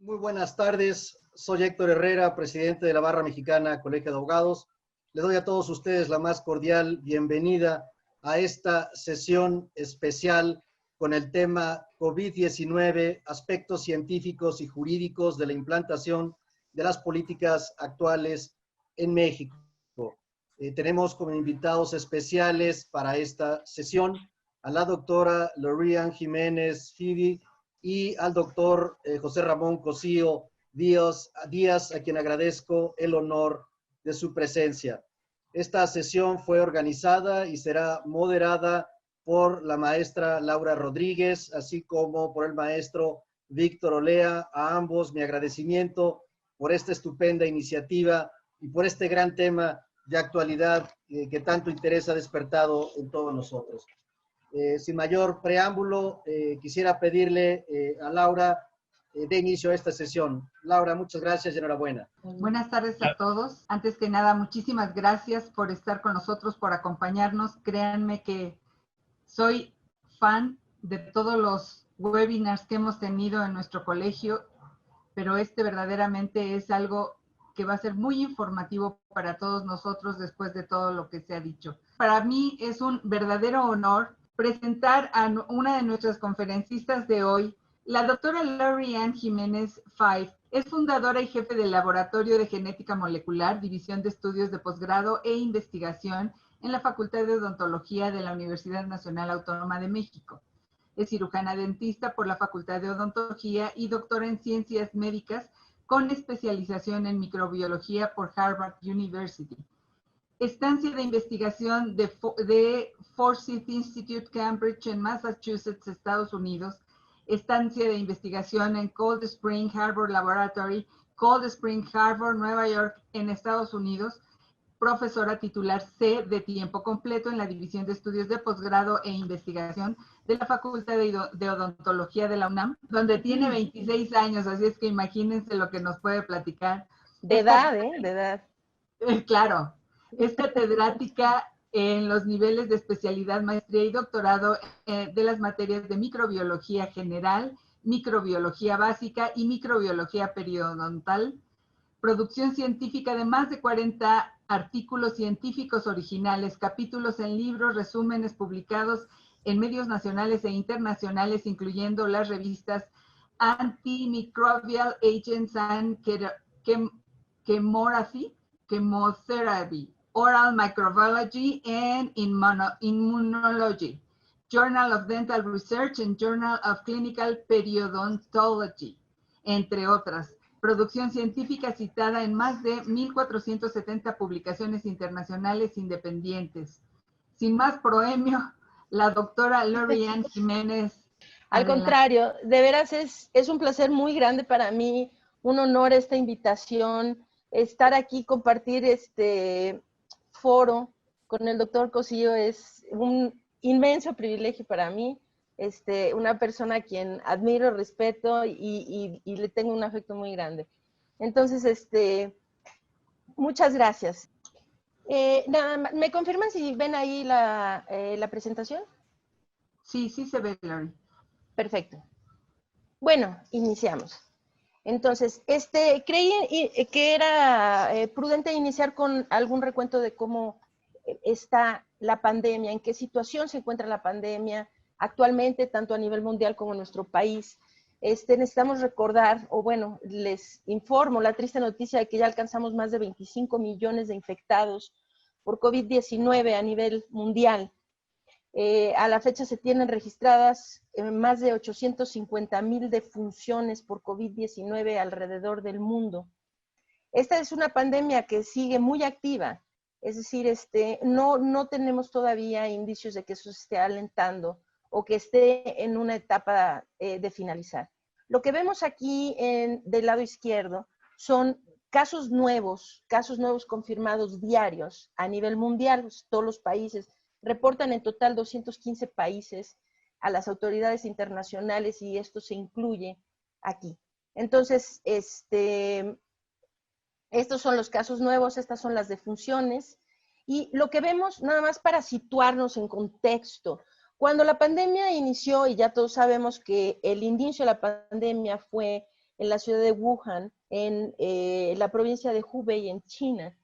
Muy buenas tardes, soy Héctor Herrera, presidente de la Barra Mexicana Colegio de Abogados. Les doy a todos ustedes la más cordial bienvenida a esta sesión especial con el tema COVID-19, aspectos científicos y jurídicos de la implantación de las políticas actuales en México. Tenemos como invitados especiales para esta sesión a la doctora Lorian Jiménez Fibi, y al doctor José Ramón Cosío Díaz, a quien agradezco el honor de su presencia. Esta sesión fue organizada y será moderada por la maestra Laura Rodríguez, así como por el maestro Víctor Olea. A ambos mi agradecimiento por esta estupenda iniciativa y por este gran tema de actualidad que tanto interés ha despertado en todos nosotros. Sin mayor preámbulo, quisiera pedirle a Laura de inicio a esta sesión. Laura, muchas gracias y enhorabuena. Buenas tardes a todos. Antes que nada, muchísimas gracias por estar con nosotros, por acompañarnos. Créanme que soy fan de todos los webinars que hemos tenido en nuestro colegio, pero este verdaderamente es algo que va a ser muy informativo para todos nosotros después de todo lo que se ha dicho. Para mí es un verdadero honor presentar a una de nuestras conferencistas de hoy, la doctora Lorian Jiménez Five. Es fundadora y jefe del Laboratorio de Genética Molecular, División de Estudios de Posgrado e Investigación en la Facultad de Odontología de la Universidad Nacional Autónoma de México. Es cirujana dentista por la Facultad de Odontología y doctora en Ciencias Médicas con especialización en microbiología por Harvard University. Estancia de investigación de Forsyth Institute, Cambridge, en Massachusetts, Estados Unidos. Estancia de investigación en Cold Spring Harbor Laboratory, Cold Spring Harbor, Nueva York, en Estados Unidos. Profesora titular C de tiempo completo en la División de Estudios de Posgrado e Investigación de la Facultad de Odontología de la UNAM, donde tiene 26 años, así es que imagínense lo que nos puede platicar. De edad, ¿eh? De edad. Claro. Es catedrática en los niveles de especialidad, maestría y doctorado de las materias de microbiología general, microbiología básica y microbiología periodontal. Producción científica de más de 40 artículos científicos originales, capítulos en libros, resúmenes publicados en medios nacionales e internacionales, incluyendo las revistas Antimicrobial Agents and Chemotherapy, Oral Microbiology and Immunology, Journal of Dental Research and Journal of Clinical Periodontology, entre otras. Producción científica citada en más de 1,470 publicaciones internacionales independientes. Sin más proemio, la doctora Lorian Jiménez. Al contrario, de veras es un placer muy grande para mí, un honor esta invitación, estar aquí, compartir este foro con el doctor Cosío es un inmenso privilegio para mí. Una persona a quien admiro, respeto y le tengo un afecto muy grande. Entonces, muchas gracias. Nada más, ¿me confirman si ven ahí la presentación? Sí, sí se ve, Lori. Perfecto. Bueno, iniciamos. Entonces, creí que era prudente iniciar con algún recuento de cómo está la pandemia, en qué situación se encuentra la pandemia actualmente, tanto a nivel mundial como en nuestro país. Necesitamos recordar, o bueno, les informo la triste noticia de que ya alcanzamos más de 25 millones de infectados por COVID-19 a nivel mundial. A la fecha se tienen registradas más de 850,000 defunciones por COVID-19 alrededor del mundo. Esta es una pandemia que sigue muy activa, es decir, no tenemos todavía indicios de que eso se esté alentando o que esté en una etapa de finalizar. Lo que vemos aquí del lado izquierdo son casos nuevos confirmados diarios a nivel mundial. Todos los países reportan en total 215 países a las autoridades internacionales y esto se incluye aquí. Entonces, estos son los casos nuevos, estas son las defunciones y lo que vemos, nada más para situarnos en contexto, cuando la pandemia inició, y ya todos sabemos que el inicio de la pandemia fue en la ciudad de Wuhan, en la provincia de Hubei, en China.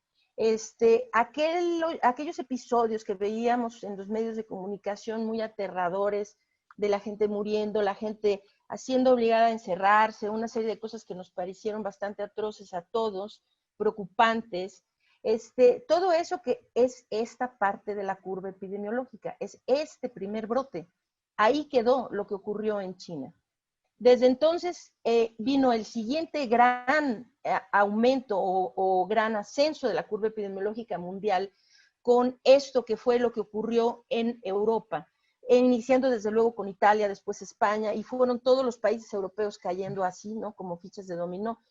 Aquellos episodios que veíamos en los medios de comunicación muy aterradores, de la gente muriendo, la gente siendo obligada a encerrarse, una serie de cosas que nos parecieron bastante atroces a todos, preocupantes. Todo eso que es esta parte de la curva epidemiológica, es este primer brote. Ahí quedó lo que ocurrió en China. Desde entonces vino el siguiente gran aumento o gran ascenso de la curva epidemiológica mundial con esto que fue lo que ocurrió en Europa, iniciando desde luego con Italia, después España, y fueron todos los países europeos cayendo así, ¿no? Como fichas de dominó.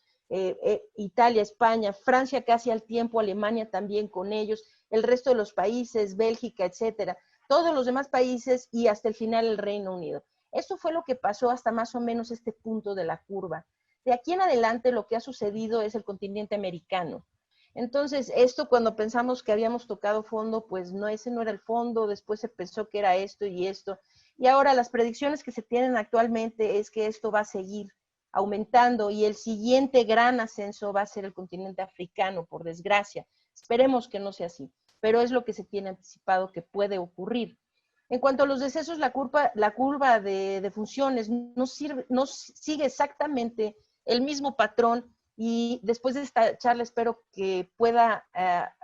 Italia, España, Francia casi al tiempo, Alemania también con ellos, el resto de los países, Bélgica, etcétera, todos los demás países y hasta el final el Reino Unido. Esto fue lo que pasó hasta más o menos este punto de la curva. De aquí en adelante lo que ha sucedido es el continente americano. Entonces, esto cuando pensamos que habíamos tocado fondo, pues no, ese no era el fondo, después se pensó que era esto, y ahora las predicciones que se tienen actualmente es que esto va a seguir aumentando y el siguiente gran ascenso va a ser el continente africano, por desgracia. Esperemos que no sea así, pero es lo que se tiene anticipado que puede ocurrir. En cuanto a los decesos, la curva de defunciones no sigue exactamente el mismo patrón y después de esta charla espero que pueda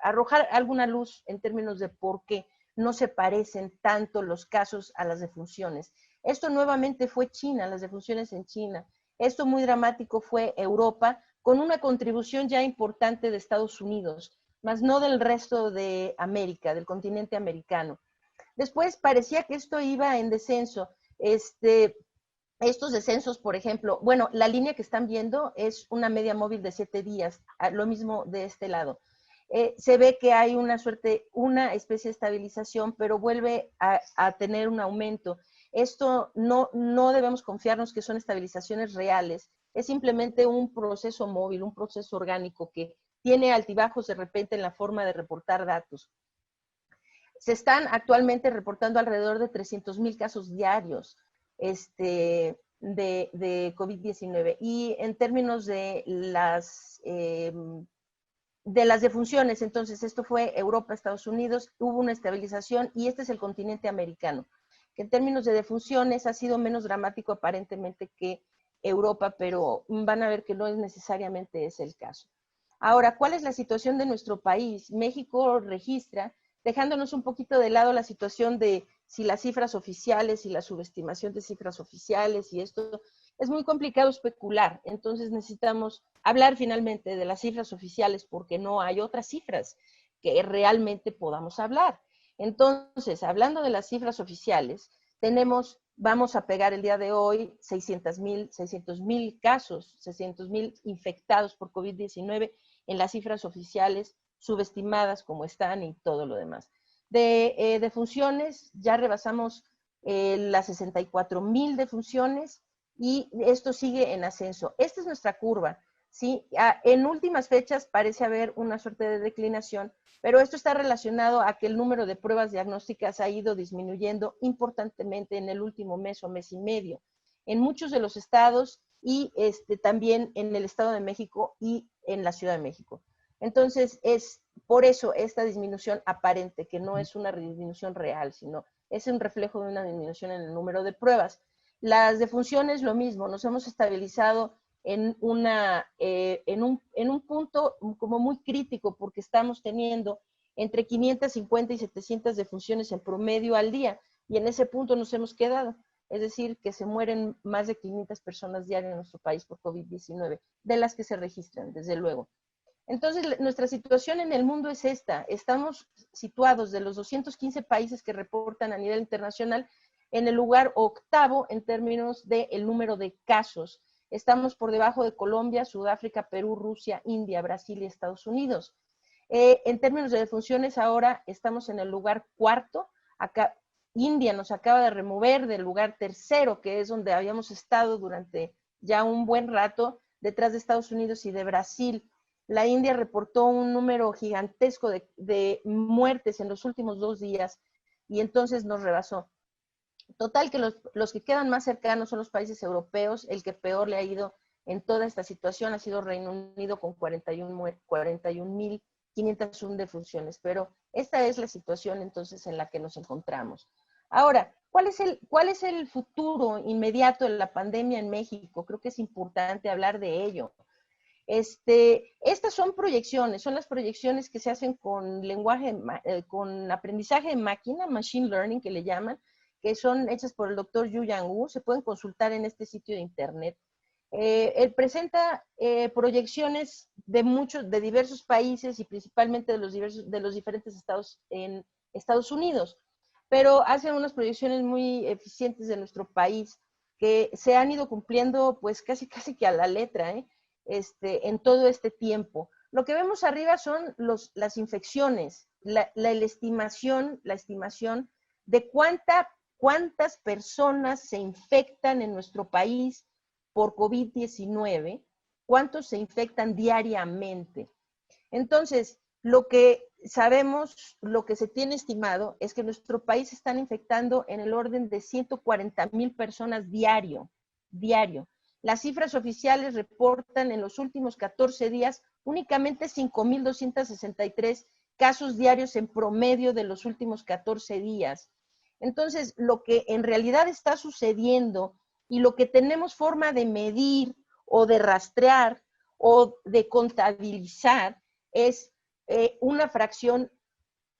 arrojar alguna luz en términos de por qué no se parecen tanto los casos a las defunciones. Esto nuevamente fue China, las defunciones en China. Esto muy dramático fue Europa, con una contribución ya importante de Estados Unidos, más no del resto de América, del continente americano. Después parecía que esto iba en descenso. Estos descensos, por ejemplo, bueno, la línea que están viendo es una media móvil de 7 días, lo mismo de este lado. Se ve que hay una especie de estabilización, pero vuelve a tener un aumento. Esto no debemos confiarnos que son estabilizaciones reales, es simplemente un proceso móvil, un proceso orgánico que tiene altibajos de repente en la forma de reportar datos. Se están actualmente reportando alrededor de 300,000 casos diarios de COVID-19. Y en términos de las defunciones, entonces esto fue Europa, Estados Unidos, hubo una estabilización y este es el continente americano, que en términos de defunciones ha sido menos dramático aparentemente que Europa, pero van a ver que no es necesariamente ese el caso. Ahora, ¿cuál es la situación de nuestro país? México registra, dejándonos un poquito de lado la situación de si las cifras oficiales y la subestimación de cifras oficiales y esto, es muy complicado especular, entonces necesitamos hablar finalmente de las cifras oficiales porque no hay otras cifras que realmente podamos hablar. Entonces, hablando de las cifras oficiales, vamos a pegar el día de hoy 600,000 casos, 600,000 infectados por COVID-19 en las cifras oficiales, subestimadas como están y todo lo demás. De defunciones, ya rebasamos las 64,000 defunciones y esto sigue en ascenso. Esta es nuestra curva, ¿sí? En últimas fechas parece haber una suerte de declinación, pero esto está relacionado a que el número de pruebas diagnósticas ha ido disminuyendo importantemente en el último mes o mes y medio. En muchos de los estados y también en el Estado de México y en la Ciudad de México. Entonces, es por eso esta disminución aparente, que no es una disminución real, sino es un reflejo de una disminución en el número de pruebas. Las defunciones, lo mismo, nos hemos estabilizado en un punto como muy crítico, porque estamos teniendo entre 550 y 700 defunciones en promedio al día, y en ese punto nos hemos quedado. Es decir, que se mueren más de 500 personas diarias en nuestro país por COVID-19, de las que se registran, desde luego. Entonces, nuestra situación en el mundo es esta. Estamos situados de los 215 países que reportan a nivel internacional en el lugar octavo en términos del número de casos. Estamos por debajo de Colombia, Sudáfrica, Perú, Rusia, India, Brasil y Estados Unidos. En términos de defunciones, ahora estamos en el lugar cuarto. Acá India nos acaba de remover del lugar tercero, que es donde habíamos estado durante ya un buen rato, detrás de Estados Unidos y de Brasil. La India reportó un número gigantesco de muertes en los últimos 2 días y entonces nos rebasó. Total que los que quedan más cercanos son los países europeos, el que peor le ha ido en toda esta situación ha sido Reino Unido con 41.501 defunciones, pero esta es la situación entonces en la que nos encontramos. Ahora, ¿cuál es el futuro inmediato de la pandemia en México? Creo que es importante hablar de ello. Estas son proyecciones, son las proyecciones que se hacen con con aprendizaje de máquina, machine learning que le llaman, que son hechas por el doctor Yu Yang Wu, se pueden consultar en este sitio de internet. Él presenta proyecciones de diversos países y principalmente de los diferentes estados en Estados Unidos, pero hace unas proyecciones muy eficientes de nuestro país que se han ido cumpliendo pues casi que a la letra, en todo este tiempo. Lo que vemos arriba son las infecciones, la estimación de cuántas personas se infectan en nuestro país por COVID-19, cuántos se infectan diariamente. Entonces, lo que sabemos, lo que se tiene estimado, es que en nuestro país se están infectando en el orden de 140,000 personas diario. Las cifras oficiales reportan en los últimos 14 días únicamente 5,263 casos diarios en promedio de los últimos 14 días. Entonces, lo que en realidad está sucediendo y lo que tenemos forma de medir o de rastrear o de contabilizar es una fracción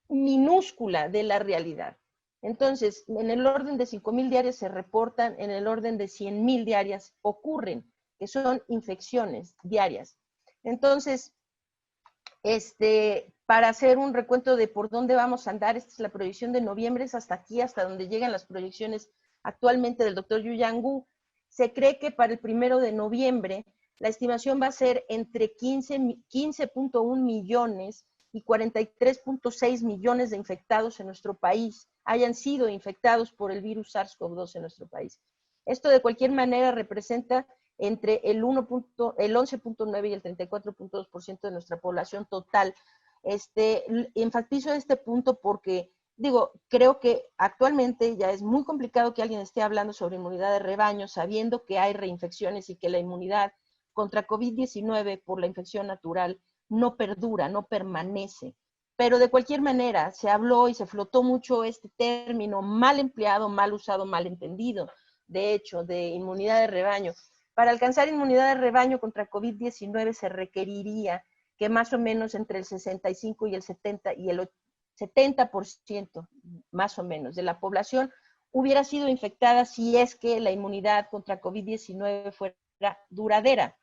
minúscula de la realidad. Entonces, en el orden de 5,000 diarias se reportan, en el orden de 100,000 diarias ocurren, que son infecciones diarias. Entonces, para hacer un recuento de por dónde vamos a andar, esta es la proyección de noviembre, es hasta aquí, hasta donde llegan las proyecciones actualmente del doctor Yu Yang Wu. Se cree que para el 1 de noviembre la estimación va a ser entre 15.1 millones y 43.6 millones de infectados en nuestro país hayan sido infectados por el virus SARS-CoV-2 en nuestro país. Esto de cualquier manera representa entre el 11.9 y el 34.2% de nuestra población total. Enfatizo este punto porque, creo que actualmente ya es muy complicado que alguien esté hablando sobre inmunidad de rebaño sabiendo que hay reinfecciones y que la inmunidad contra COVID-19 por la infección natural no perdura, no permanece. Pero de cualquier manera se habló y se flotó mucho este término mal empleado, mal usado, mal entendido, de hecho, de inmunidad de rebaño. Para alcanzar inmunidad de rebaño contra COVID-19 se requeriría que más o menos entre el 65 y el 70% más o menos de la población hubiera sido infectada si es que la inmunidad contra COVID-19 fuera duradera.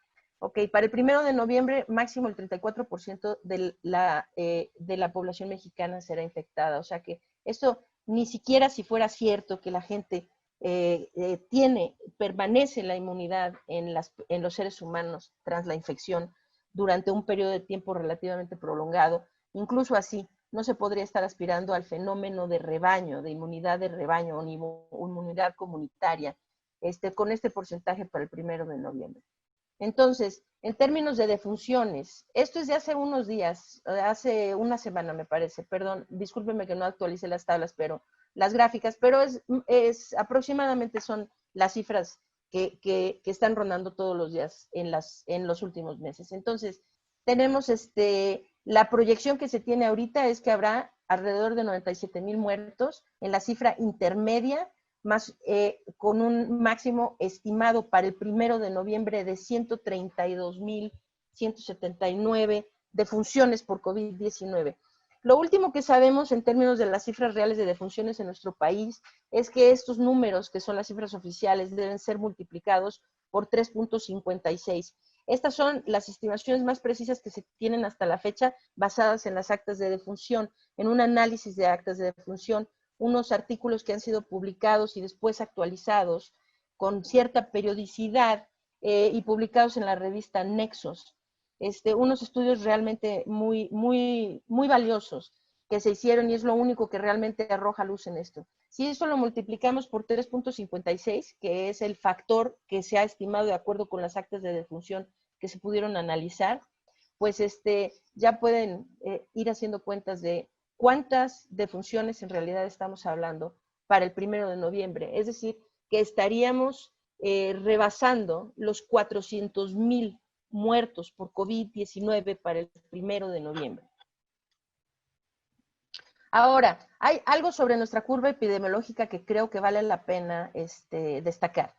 Ok, para el 1 de noviembre máximo el 34% de la población mexicana será infectada. O sea que esto ni siquiera si fuera cierto que la gente permanece la inmunidad en los seres humanos tras la infección durante un periodo de tiempo relativamente prolongado, incluso así no se podría estar aspirando al fenómeno de rebaño, de inmunidad de rebaño o inmunidad comunitaria, con este porcentaje para el 1 de noviembre. Entonces, en términos de defunciones, esto es de hace unos días, hace una semana me parece, perdón, discúlpenme que no actualice las tablas, pero las gráficas, pero aproximadamente son las cifras que están rondando todos los días en los últimos meses. Entonces, tenemos la proyección que se tiene ahorita es que habrá alrededor de 97,000 muertos en la cifra intermedia, más con un máximo estimado para el 1 de noviembre de 132,179 defunciones por COVID-19. Lo último que sabemos en términos de las cifras reales de defunciones en nuestro país es que estos números, que son las cifras oficiales, deben ser multiplicados por 3.56. Estas son las estimaciones más precisas que se tienen hasta la fecha, basadas en las actas de defunción, en un análisis de actas de defunción, unos artículos que han sido publicados y después actualizados con cierta periodicidad y publicados en la revista Nexos. Unos estudios realmente muy, muy, muy valiosos que se hicieron y es lo único que realmente arroja luz en esto. Si eso lo multiplicamos por 3.56, que es el factor que se ha estimado de acuerdo con las actas de defunción que se pudieron analizar, pues ya pueden ir haciendo cuentas de cuántas defunciones en realidad estamos hablando para el 1 de noviembre. Es decir, que estaríamos rebasando los 400,000 muertos por COVID-19 para el 1 de noviembre. Ahora, hay algo sobre nuestra curva epidemiológica que creo que vale la pena destacar.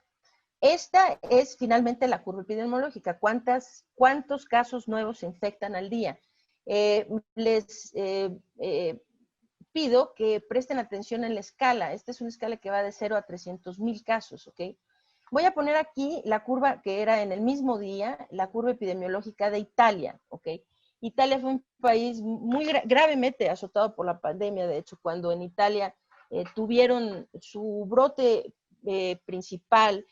Esta es finalmente la curva epidemiológica. ¿Cuántos casos nuevos se infectan al día? Les pido que presten atención en la escala. Esta es una escala que va de 0 a 300,000 casos, ¿ok? Voy a poner aquí la curva que era en el mismo día, la curva epidemiológica de Italia, ¿ok? Italia fue un país muy gravemente azotado por la pandemia. De hecho, cuando en Italia tuvieron su brote principal,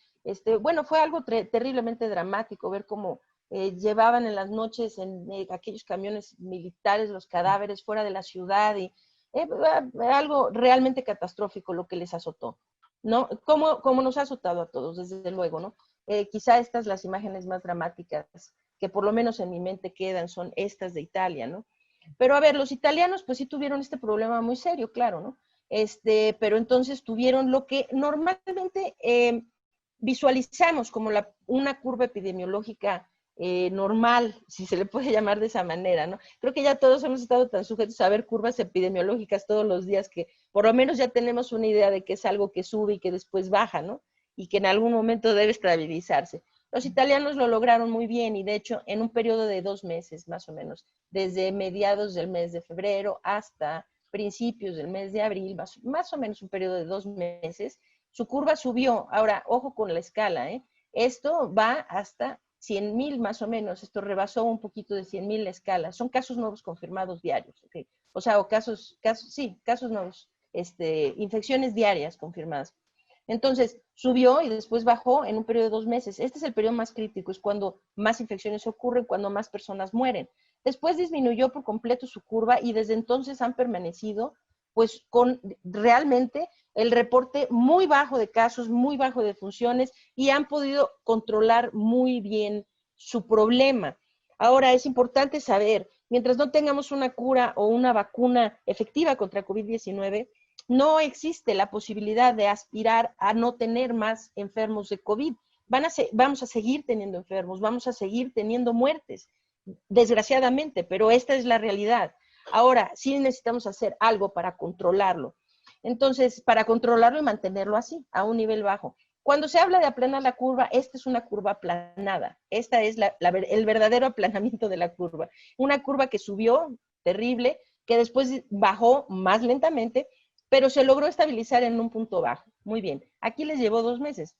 bueno, fue algo terriblemente dramático ver cómo llevaban en las noches en aquellos camiones militares los cadáveres fuera de la ciudad y algo realmente catastrófico lo que les azotó, ¿no? Como nos ha azotado a todos, desde luego, ¿no? Quizá estas las imágenes más dramáticas que por lo menos en mi mente quedan son estas de Italia, ¿no? Pero a ver, los italianos pues sí tuvieron este problema muy serio, claro, ¿no? Pero entonces tuvieron lo que normalmente visualizamos como una curva epidemiológica normal, si se le puede llamar de esa manera, ¿no? Creo que ya todos hemos estado tan sujetos a ver curvas epidemiológicas todos los días que por lo menos ya tenemos una idea de que es algo que sube y que después baja, ¿no? Y que en algún momento debe estabilizarse. Los italianos lo lograron muy bien y de hecho en un periodo de 2 meses más o menos, desde mediados del mes de febrero hasta principios del mes de abril, más o menos un periodo de 2 meses, su curva subió. Ahora, ojo con la escala, ¿eh? Esto va hasta 100,000 más o menos, esto rebasó un poquito de 100,000 la escala. Son casos nuevos confirmados diarios, ¿ok? O sea, casos nuevos, infecciones diarias confirmadas. Entonces, subió y después bajó en un periodo de 2 meses. Este es el periodo más crítico, es cuando más infecciones ocurren, cuando más personas mueren. Después disminuyó por completo su curva y desde entonces han permanecido pues con realmente el reporte muy bajo de casos, muy bajo de funciones y han podido controlar muy bien su problema. Ahora, es importante saber, mientras no tengamos una cura o una vacuna efectiva contra COVID-19, no existe la posibilidad de aspirar a no tener más enfermos de COVID. Vamos a seguir teniendo enfermos, vamos a seguir teniendo muertes, desgraciadamente, pero esta es la realidad. Ahora, sí necesitamos hacer algo para controlarlo. Entonces, para controlarlo y mantenerlo así, a un nivel bajo. Cuando se habla de aplanar la curva, esta es una curva aplanada. Esta es el verdadero aplanamiento de la curva. Una curva que subió terrible, que después bajó más lentamente, pero se logró estabilizar en un punto bajo. Muy bien. Aquí les llevó 2 meses.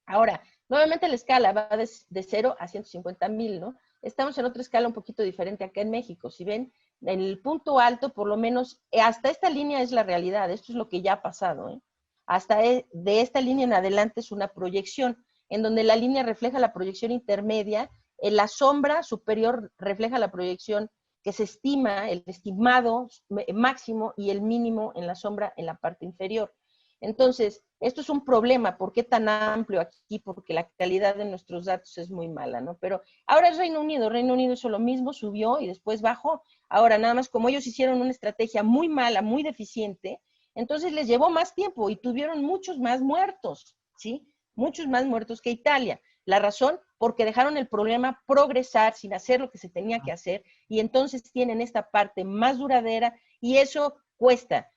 Ahora, nuevamente la escala va de 0 a 150,000, ¿no? Estamos en otra escala un poquito diferente acá en México. Si ven, en el punto alto, por lo menos, hasta esta línea es la realidad. Esto es lo que ya ha pasado, ¿eh? Hasta de esta línea en adelante es una proyección, en donde la línea refleja la proyección intermedia, la sombra superior refleja la proyección que se estima, el estimado máximo y el mínimo en la sombra en la parte inferior. Entonces, esto es un problema. ¿Por qué tan amplio aquí? Porque la calidad de nuestros datos es muy mala, ¿no? Pero ahora es Reino Unido. Reino Unido hizo lo mismo, subió y después bajó. Ahora, nada más como ellos hicieron una estrategia muy mala, muy deficiente, entonces les llevó más tiempo y tuvieron muchos más muertos, ¿sí? Muchos más muertos que Italia. La razón, porque dejaron el problema progresar sin hacer lo que se tenía que hacer y entonces tienen esta parte más duradera y eso cuesta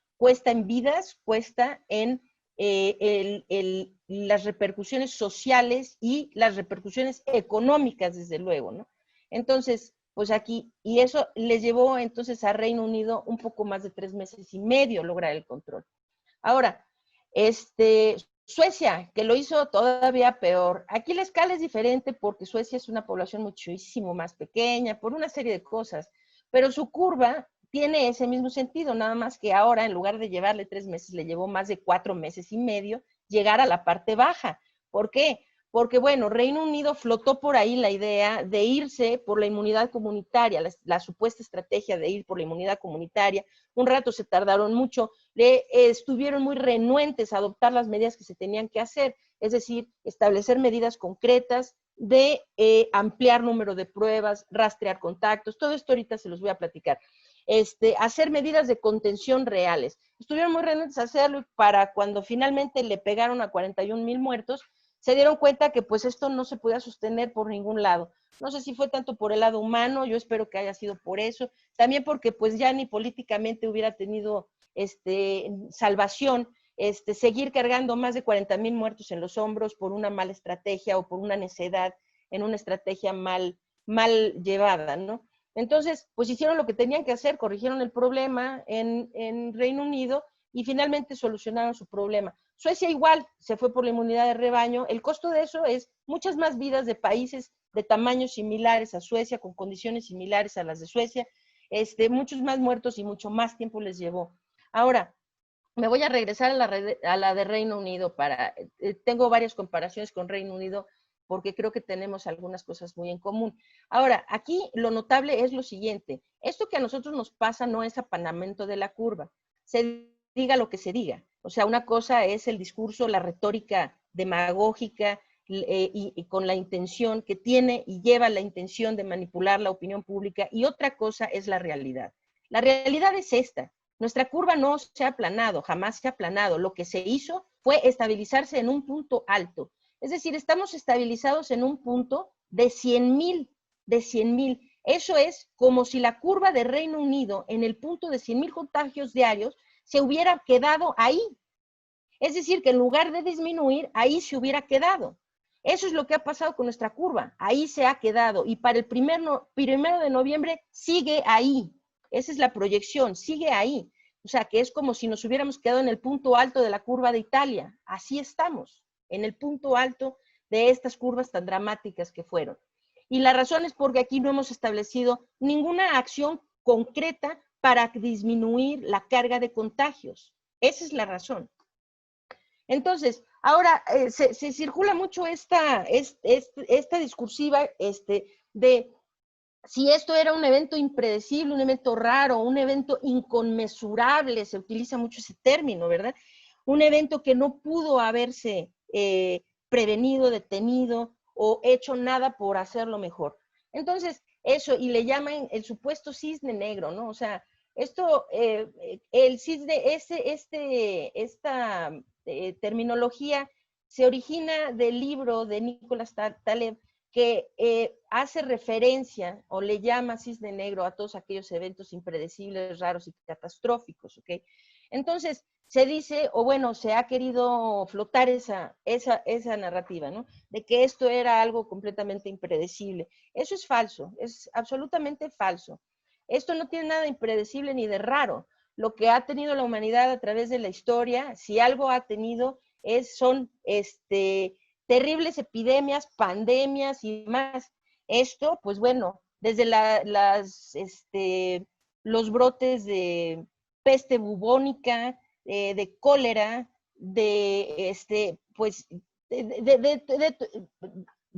en vidas, cuesta en las repercusiones sociales y las repercusiones económicas, desde luego, ¿no? Entonces, pues aquí, y eso les llevó entonces a Reino Unido un poco más de 3 meses y medio lograr el control. Ahora, Suecia, que lo hizo todavía peor. Aquí la escala es diferente porque Suecia es una población muchísimo más pequeña, por una serie de cosas, pero su curva tiene ese mismo sentido, nada más que ahora en lugar de llevarle 3 meses, le llevó más de 4 meses y medio llegar a la parte baja. ¿Por qué? Porque, bueno, Reino Unido flotó por ahí la idea de irse por la inmunidad comunitaria, la supuesta estrategia de ir por la inmunidad comunitaria. Un rato se tardaron mucho, estuvieron muy renuentes a adoptar las medidas que se tenían que hacer, es decir, establecer medidas concretas de ampliar número de pruebas, rastrear contactos, todo esto ahorita se los voy a platicar. Hacer medidas de contención reales. Estuvieron muy renuentes a hacerlo para cuando finalmente le pegaron a 41,000 muertos, se dieron cuenta que pues esto no se podía sostener por ningún lado. No sé si fue tanto por el lado humano, yo espero que haya sido por eso, también porque pues ya ni políticamente hubiera tenido salvación, seguir cargando más de 40,000 muertos en los hombros por una mala estrategia o por una necedad en una estrategia mal llevada, ¿no? Entonces, pues hicieron lo que tenían que hacer, corrigieron el problema en Reino Unido y finalmente solucionaron su problema. Suecia igual, se fue por la inmunidad de rebaño. El costo de eso es muchas más vidas de países de tamaños similares a Suecia, con condiciones similares a las de Suecia, muchos más muertos y mucho más tiempo les llevó. Ahora, me voy a regresar a la de Reino Unido tengo varias comparaciones con Reino Unido porque creo que tenemos algunas cosas muy en común. Ahora, aquí lo notable es lo siguiente, esto que a nosotros nos pasa no es apanamiento de la curva, se diga lo que se diga, o sea, una cosa es el discurso, la retórica demagógica y con la intención que tiene y lleva la intención de manipular la opinión pública, y otra cosa es la realidad. La realidad es esta. Nuestra curva no se ha aplanado, jamás se ha aplanado. Lo que se hizo fue estabilizarse en un punto alto. Es decir, estamos estabilizados en un punto de 100,000, Eso es como si la curva de Reino Unido en el punto de 100,000 contagios diarios se hubiera quedado ahí. Es decir, que en lugar de disminuir, ahí se hubiera quedado. Eso es lo que ha pasado con nuestra curva. Ahí se ha quedado. Y para el primero de noviembre sigue ahí. Esa es la proyección, sigue ahí. O sea, que es como si nos hubiéramos quedado en el punto alto de la curva de Italia. Así estamos, en el punto alto de estas curvas tan dramáticas que fueron. Y la razón es porque aquí no hemos establecido ninguna acción concreta para disminuir la carga de contagios. Esa es la razón. Entonces, ahora se circula mucho esta discursiva de si esto era un evento impredecible, un evento raro, un evento inconmensurable, se utiliza mucho ese término, ¿verdad? Un evento que no pudo haberse prevenido, detenido o hecho nada por hacerlo mejor. Entonces, eso, y le llaman el supuesto cisne negro, ¿no? O sea, esto, el cisne, esta terminología se origina del libro de Nicolás Taleb, que hace referencia o le llama cisne negro a todos aquellos eventos impredecibles, raros y catastróficos, ¿ok? Entonces, se dice, o bueno, se ha querido flotar esa narrativa, ¿no? De que esto era algo completamente impredecible. Eso es falso, es absolutamente falso. Esto no tiene nada de impredecible ni de raro. Lo que ha tenido la humanidad a través de la historia, si algo ha tenido, son terribles epidemias, pandemias y más. Esto, pues bueno, desde los brotes de peste bubónica, de cólera, de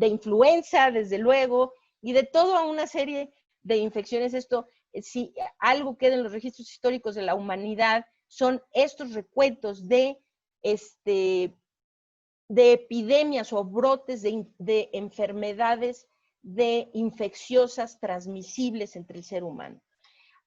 influenza, desde luego, y de toda una serie de infecciones. Esto, si algo queda en los registros históricos de la humanidad, son estos recuentos de epidemias o brotes de enfermedades infecciosas transmisibles entre el ser humano.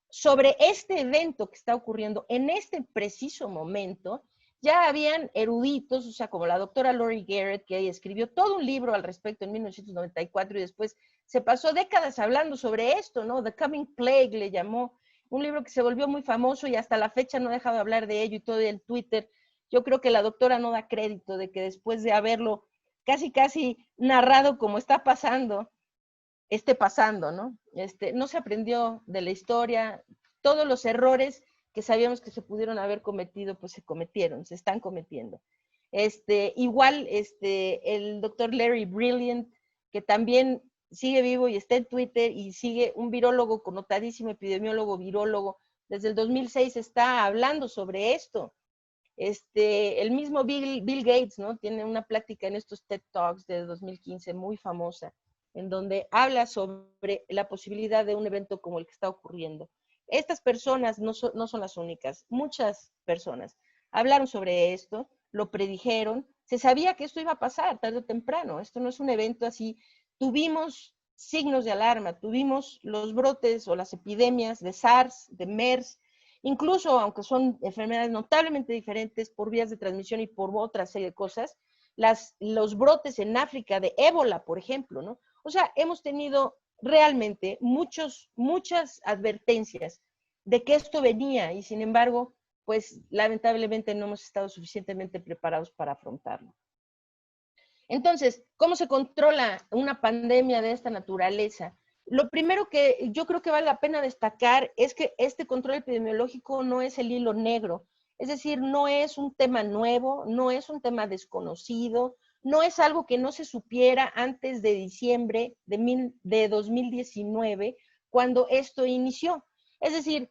Sobre este evento que está ocurriendo en este preciso momento, ya habían eruditos, o sea, como la doctora Laurie Garrett, que escribió todo un libro al respecto en 1994 y después se pasó décadas hablando sobre esto, ¿no? The Coming Plague le llamó, un libro que se volvió muy famoso y hasta la fecha no ha dejado de hablar de ello y todo en Twitter. Yo creo que la doctora no da crédito de que después de haberlo casi narrado como está pasando, esté pasando, ¿no? No se aprendió de la historia, todos los errores que sabíamos que se pudieron haber cometido, pues se cometieron, se están cometiendo. Igual, el doctor Larry Brilliant, que también sigue vivo y está en Twitter y sigue un virólogo connotadísimo, epidemiólogo, virólogo, desde el 2006 está hablando sobre esto. El mismo Bill Gates, ¿no? Tiene una plática en estos TED Talks de 2015 muy famosa, en donde habla sobre la posibilidad de un evento como el que está ocurriendo. Estas personas no son las únicas, muchas personas hablaron sobre esto, lo predijeron, se sabía que esto iba a pasar tarde o temprano, esto no es un evento así. Tuvimos signos de alarma, tuvimos los brotes o las epidemias de SARS, de MERS, incluso aunque son enfermedades notablemente diferentes por vías de transmisión y por otra serie de cosas, los brotes en África de ébola, por ejemplo, ¿no? O sea, hemos tenido realmente muchas advertencias de que esto venía y sin embargo, pues lamentablemente no hemos estado suficientemente preparados para afrontarlo. Entonces, ¿cómo se controla una pandemia de esta naturaleza? Lo primero que yo creo que vale la pena destacar es que este control epidemiológico no es el hilo negro, es decir, no es un tema nuevo, no es un tema desconocido, no es algo que no se supiera antes de diciembre de 2019, cuando esto inició. Es decir,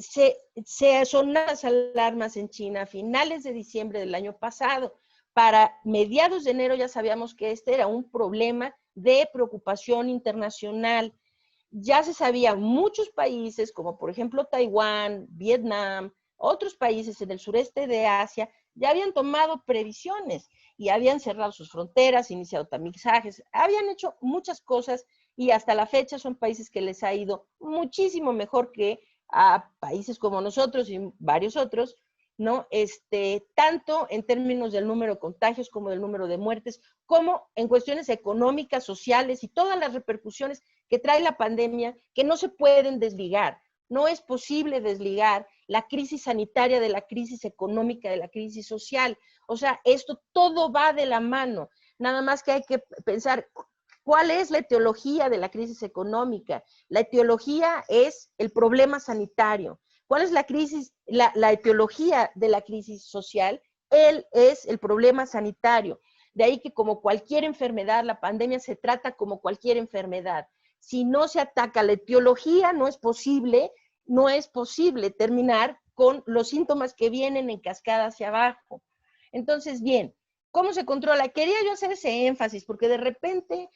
se sonaron las alarmas en China a finales de diciembre del año pasado. Para mediados de enero ya sabíamos que este era un problema de preocupación internacional. Ya se sabía, muchos países, como por ejemplo Taiwán, Vietnam, otros países en el sureste de Asia, ya habían tomado previsiones y habían cerrado sus fronteras, iniciado tamizajes, habían hecho muchas cosas y hasta la fecha son países que les ha ido muchísimo mejor que a países como nosotros y varios otros, ¿no? Tanto en términos del número de contagios como del número de muertes, como en cuestiones económicas, sociales y todas las repercusiones que trae la pandemia que no se pueden desligar. No es posible desligar la crisis sanitaria de la crisis económica, de la crisis social. O sea, esto todo va de la mano. Nada más que hay que pensar, ¿cuál es la etiología de la crisis económica? La etiología es el problema sanitario. ¿Cuál es la etiología de la crisis social? Es el problema sanitario. De ahí que como cualquier enfermedad, la pandemia se trata como cualquier enfermedad. Si no se ataca la etiología, no es posible terminar con los síntomas que vienen en cascada hacia abajo. Entonces, bien, ¿cómo se controla? Quería yo hacer ese énfasis porque de repente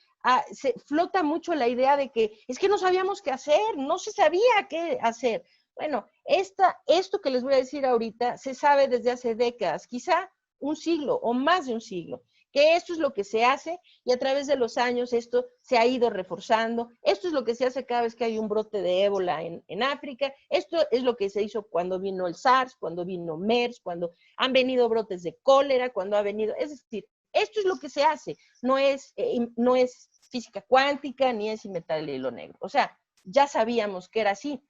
se flota mucho la idea de que es que no sabíamos qué hacer, no se sabía qué hacer. Bueno, esto que les voy a decir ahorita se sabe desde hace décadas, quizá un siglo o más de un siglo, que esto es lo que se hace y a través de los años esto se ha ido reforzando. Esto es lo que se hace cada vez que hay un brote de ébola en África. Esto es lo que se hizo cuando vino el SARS, cuando vino MERS, cuando han venido brotes de cólera, cuando ha venido... Es decir, esto es lo que se hace. No es física cuántica ni es inventar el hilo negro. O sea, ya sabíamos que era así.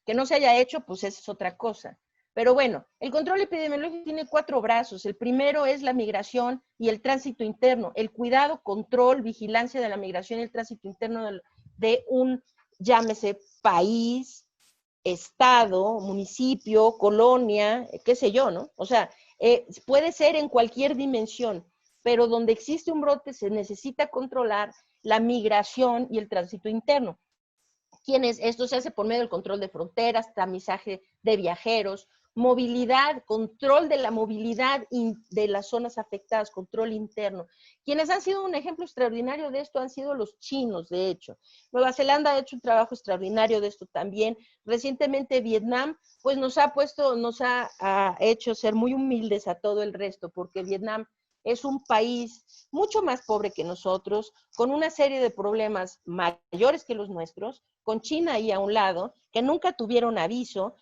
Que no se haya hecho, pues esa es otra cosa. Pero bueno, el control epidemiológico tiene 4 brazos. El primero es la migración y el tránsito interno. El cuidado, control, vigilancia de la migración y el tránsito interno de un, llámese, país, estado, municipio, colonia, qué sé yo, ¿no? O sea, puede ser en cualquier dimensión, pero donde existe un brote se necesita controlar la migración y el tránsito interno. Esto se hace por medio del control de fronteras, tamizaje de viajeros, movilidad, control de la movilidad de las zonas afectadas, control interno. Quienes han sido un ejemplo extraordinario de esto han sido los chinos, de hecho. Nueva Zelanda ha hecho un trabajo extraordinario de esto también. Recientemente Vietnam, pues nos ha hecho ser muy humildes a todo el resto, porque Vietnam es un país mucho más pobre que nosotros, con una serie de problemas mayores que los nuestros, con China ahí a un lado, que nunca tuvieron aviso,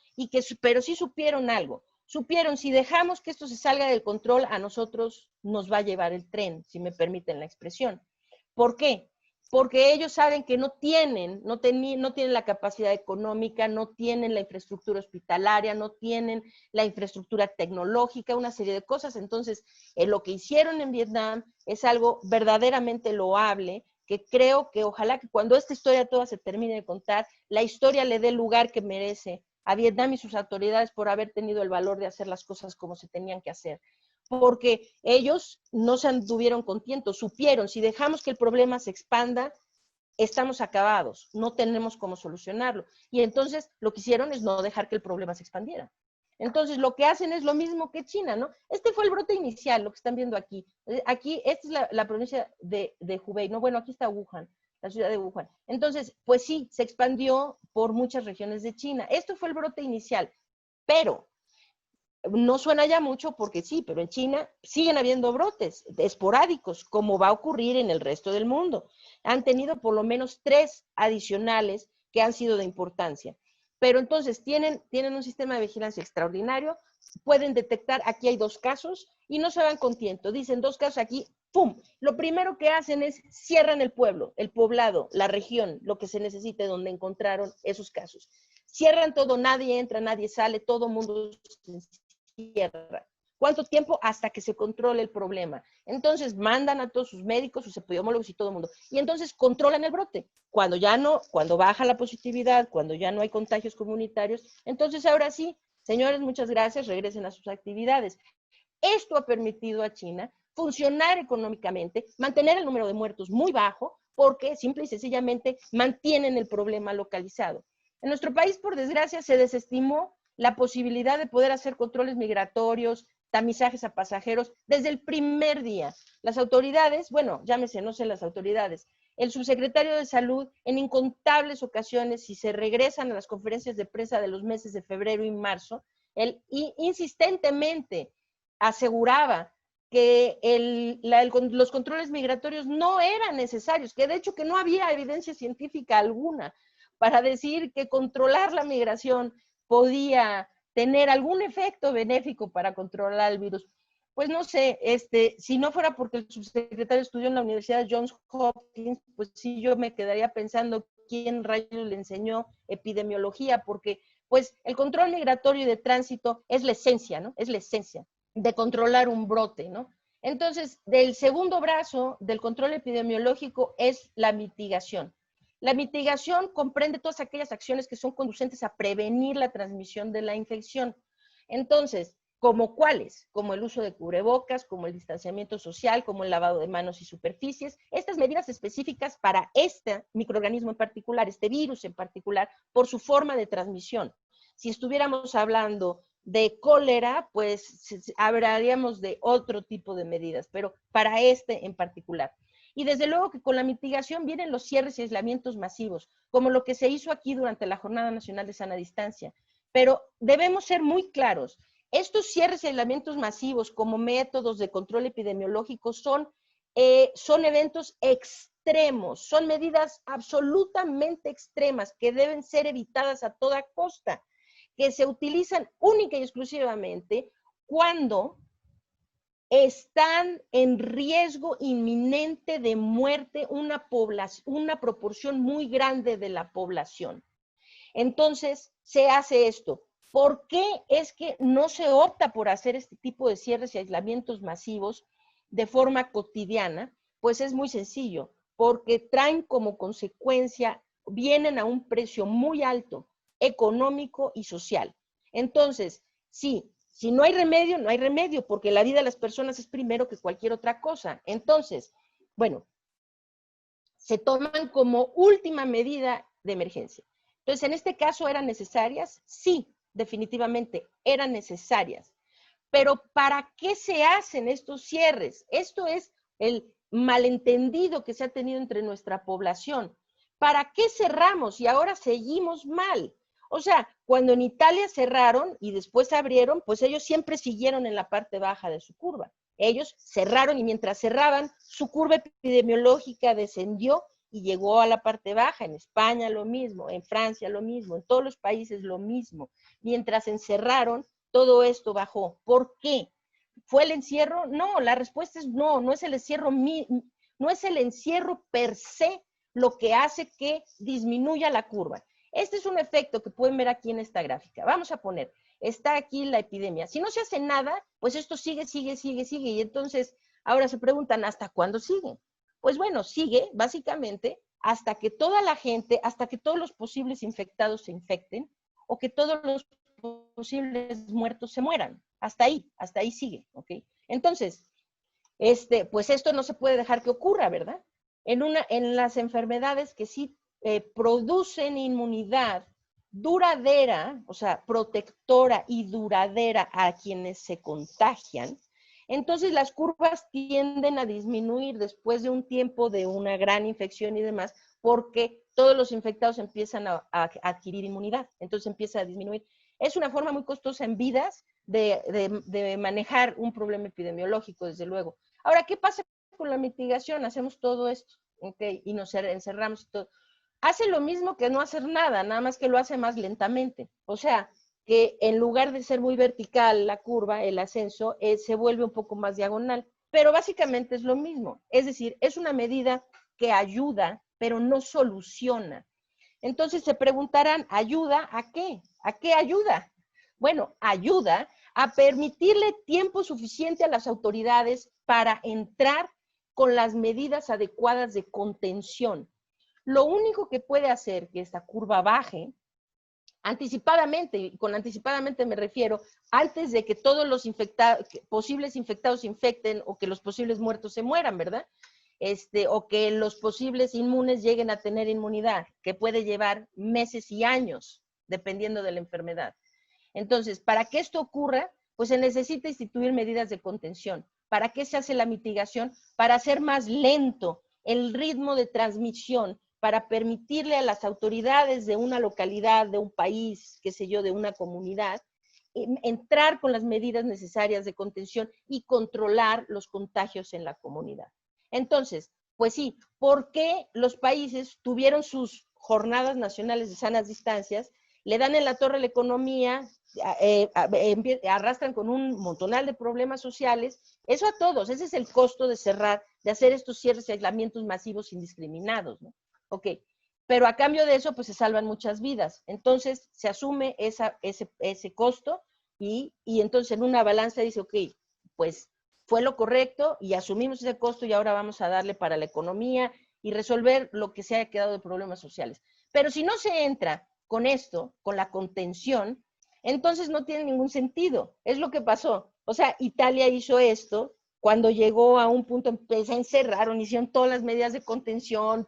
pero sí supieron algo. Supieron, si dejamos que esto se salga del control, a nosotros nos va a llevar el tren, si me permiten la expresión. ¿Por qué? Porque ellos saben que no tienen la capacidad económica, no tienen la infraestructura hospitalaria, no tienen la infraestructura tecnológica, una serie de cosas. Entonces, lo que hicieron en Vietnam es algo verdaderamente loable, que creo que ojalá que cuando esta historia toda se termine de contar, la historia le dé el lugar que merece a Vietnam y sus autoridades por haber tenido el valor de hacer las cosas como se tenían que hacer. Porque ellos no se anduvieron contentos, supieron, si dejamos que el problema se expanda, estamos acabados, no tenemos cómo solucionarlo. Y entonces lo que hicieron es no dejar que el problema se expandiera. Entonces lo que hacen es lo mismo que China, ¿no? Este fue el brote inicial, lo que están viendo aquí. Aquí, esta es la provincia de Hubei, ¿no? Bueno, aquí está Wuhan, la ciudad de Wuhan. Entonces, pues sí, se expandió por muchas regiones de China. Esto fue el brote inicial, pero no suena ya mucho porque sí, pero en China siguen habiendo brotes esporádicos, como va a ocurrir en el resto del mundo. Han tenido por lo menos 3 adicionales que han sido de importancia. pero entonces tienen un sistema de vigilancia extraordinario, pueden detectar, aquí hay 2 casos, y no se van con tiento, dicen 2 casos aquí, ¡pum! Lo primero que hacen es cierran el pueblo, el poblado, la región, lo que se necesite, donde encontraron esos casos. Cierran todo, nadie entra, nadie sale, todo el mundo se cierra. ¿Cuánto tiempo? Hasta que se controle el problema. Entonces mandan a todos sus médicos, sus epidemiólogos y todo el mundo. Y entonces controlan el brote. Cuando baja la positividad, cuando ya no hay contagios comunitarios, entonces ahora sí, señores, muchas gracias, regresen a sus actividades. Esto ha permitido a China funcionar económicamente, mantener el número de muertos muy bajo, porque simple y sencillamente mantienen el problema localizado. En nuestro país, por desgracia, se desestimó la posibilidad de poder hacer controles migratorios, tamizajes a pasajeros desde el primer día. Las autoridades, bueno, llámese, no sé, las autoridades, el subsecretario de Salud en incontables ocasiones, si se regresan a las conferencias de prensa de los meses de febrero y marzo, él insistentemente aseguraba que los controles migratorios no eran necesarios, que de hecho que no había evidencia científica alguna para decir que controlar la migración podía tener algún efecto benéfico para controlar el virus. Pues no sé, si no fuera porque el subsecretario estudió en la Universidad de Johns Hopkins, pues sí yo me quedaría pensando quién rayos le enseñó epidemiología, porque pues el control migratorio y de tránsito es la esencia, ¿no? Es la esencia de controlar un brote, ¿no? Entonces, del segundo brazo del control epidemiológico es la mitigación. La mitigación comprende todas aquellas acciones que son conducentes a prevenir la transmisión de la infección. Entonces, ¿como cuáles? Como el uso de cubrebocas, como el distanciamiento social, como el lavado de manos y superficies. Estas medidas específicas para este microorganismo en particular, este virus en particular, por su forma de transmisión. Si estuviéramos hablando de cólera, pues hablaríamos de otro tipo de medidas, pero para este en particular. Y desde luego que con la mitigación vienen los cierres y aislamientos masivos, como lo que se hizo aquí durante la Jornada Nacional de Sana Distancia. Pero debemos ser muy claros, estos cierres y aislamientos masivos como métodos de control epidemiológico son eventos extremos, son medidas absolutamente extremas que deben ser evitadas a toda costa, que se utilizan única y exclusivamente cuando están en riesgo inminente de muerte una proporción muy grande de la población. Entonces, se hace esto. ¿Por qué es que no se opta por hacer este tipo de cierres y aislamientos masivos de forma cotidiana? Pues es muy sencillo, porque traen como consecuencia, vienen a un precio muy alto, económico y social. Entonces, sí, si no hay remedio, no hay remedio, porque la vida de las personas es primero que cualquier otra cosa. Entonces, bueno, se toman como última medida de emergencia. Entonces, en este caso, ¿eran necesarias? Sí, definitivamente, eran necesarias. Pero ¿para qué se hacen estos cierres? Esto es el malentendido que se ha tenido entre nuestra población. ¿Para qué cerramos y ahora seguimos mal? O sea, cuando en Italia cerraron y después abrieron, pues ellos siempre siguieron en la parte baja de su curva. Ellos cerraron y mientras cerraban, su curva epidemiológica descendió y llegó a la parte baja. En España lo mismo, en Francia lo mismo, en todos los países lo mismo. Mientras encerraron, todo esto bajó. ¿Por qué? ¿Fue el encierro? No, la respuesta es no, no es el encierro, no es el encierro per se lo que hace que disminuya la curva. Este es un efecto que pueden ver aquí en esta gráfica. Vamos a poner, está aquí la epidemia. Si no se hace nada, pues esto sigue. Y entonces, ahora se preguntan, ¿hasta cuándo sigue? Pues bueno, sigue básicamente hasta que toda la gente, hasta que todos los posibles infectados se infecten o que todos los posibles muertos se mueran. Hasta ahí sigue, ¿ok? Entonces, pues esto no se puede dejar que ocurra, ¿verdad? En las enfermedades que sí producen inmunidad duradera, o sea, protectora y duradera a quienes se contagian, entonces las curvas tienden a disminuir después de un tiempo de una gran infección y demás, porque todos los infectados empiezan a adquirir inmunidad, entonces empieza a disminuir. Es una forma muy costosa en vidas de manejar un problema epidemiológico, desde luego. Ahora, ¿qué pasa con la mitigación? Hacemos todo esto, ¿okay? Y nos encerramos y todo. hace lo mismo que no hacer nada, nada más que lo hace más lentamente. O sea, que en lugar de ser muy vertical la curva, el ascenso, se vuelve un poco más diagonal. Pero básicamente es lo mismo. Es decir, es una medida que ayuda, pero no soluciona. Entonces se preguntarán, ¿ayuda a qué? ¿A qué ayuda? Bueno, ayuda a permitirle tiempo suficiente a las autoridades para entrar con las medidas adecuadas de contención. Lo único que puede hacer que esta curva baje anticipadamente, y con anticipadamente me refiero antes de que todos los posibles infectados se infecten o que los posibles muertos se mueran, ¿verdad? O que los posibles inmunes lleguen a tener inmunidad, que puede llevar meses y años, dependiendo de la enfermedad. Entonces, para que esto ocurra, pues se necesita instituir medidas de contención. ¿Para qué se hace la mitigación? Para hacer más lento el ritmo de transmisión, para permitirle a las autoridades de una localidad, de un país, qué sé yo, de una comunidad, entrar con las medidas necesarias de contención y controlar los contagios en la comunidad. Entonces, pues sí, ¿por qué los países tuvieron sus jornadas nacionales de sanas distancias? Le dan en la torre la economía, arrastran con un montonal de problemas sociales, eso a todos, ese es el costo de cerrar, de hacer estos cierres y aislamientos masivos indiscriminados, ¿no? Ok, pero a cambio de eso, pues se salvan muchas vidas. Entonces, se asume ese costo y entonces en una balanza dice, ok, pues fue lo correcto y asumimos ese costo y ahora vamos a darle para la economía y resolver lo que se haya quedado de problemas sociales. Pero si no se entra con esto, con la contención, entonces no tiene ningún sentido. Es lo que pasó. O sea, Italia hizo esto, cuando llegó a un punto, se encerraron, hicieron todas las medidas de contención,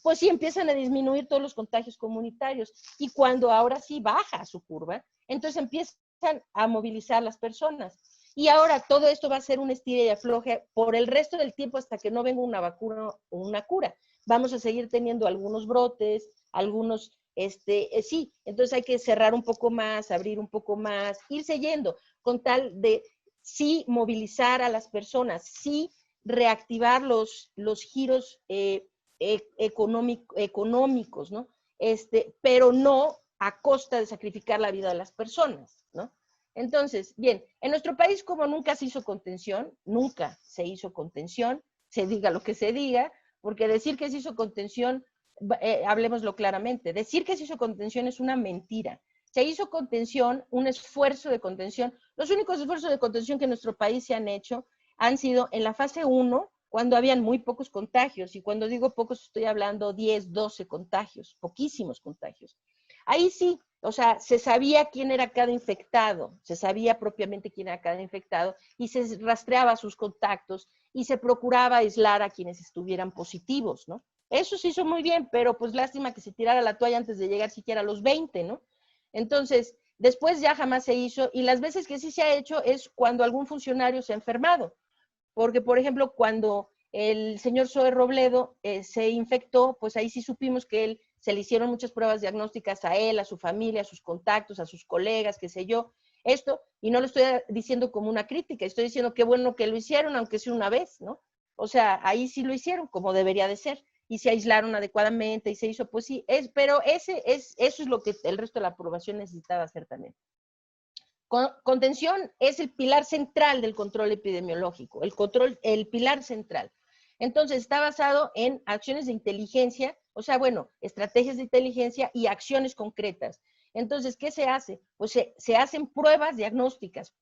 pues sí empiezan a disminuir todos los contagios comunitarios. Y cuando ahora sí baja su curva, entonces empiezan a movilizar las personas. Y ahora todo esto va a ser un estira y afloje por el resto del tiempo hasta que no venga una vacuna o una cura. Vamos a seguir teniendo algunos brotes, algunos, sí, entonces hay que cerrar un poco más, abrir un poco más, irse yendo, con tal de sí movilizar a las personas, sí reactivar los giros económicos, ¿no? Pero no a costa de sacrificar la vida de las personas, ¿no? Entonces, bien, en nuestro país como nunca se hizo contención, se diga lo que se diga, porque decir que se hizo contención, hablemoslo claramente, decir que se hizo contención es una mentira. Se hizo contención, un esfuerzo de contención. Los únicos esfuerzos de contención que en nuestro país se han hecho han sido en la fase 1, cuando habían muy pocos contagios, y cuando digo pocos estoy hablando 10, 12 contagios, poquísimos contagios. Ahí sí, o sea, se sabía quién era cada infectado, se sabía propiamente quién era cada infectado y se rastreaba sus contactos y se procuraba aislar a quienes estuvieran positivos, ¿no? Eso se hizo muy bien, pero pues lástima que se tirara la toalla antes de llegar siquiera a los 20, ¿no? Entonces, después ya jamás se hizo y las veces que sí se ha hecho es cuando algún funcionario se ha enfermado. Porque, por ejemplo, cuando el señor Zoe Robledo se infectó, pues ahí sí supimos que se le hicieron muchas pruebas diagnósticas a él, a su familia, a sus contactos, a sus colegas, qué sé yo, esto, y no lo estoy diciendo como una crítica, estoy diciendo qué bueno que lo hicieron, aunque sea una vez, ¿no? O sea, ahí sí lo hicieron como debería de ser, y se aislaron adecuadamente, y se hizo, pues sí, pero eso es lo que el resto de la población necesitaba hacer también. Contención es el pilar central del control epidemiológico, el pilar central. Entonces, está basado en acciones de inteligencia, o sea, bueno, estrategias de inteligencia y acciones concretas. Entonces, ¿qué se hace? Pues se hacen pruebas diagnósticas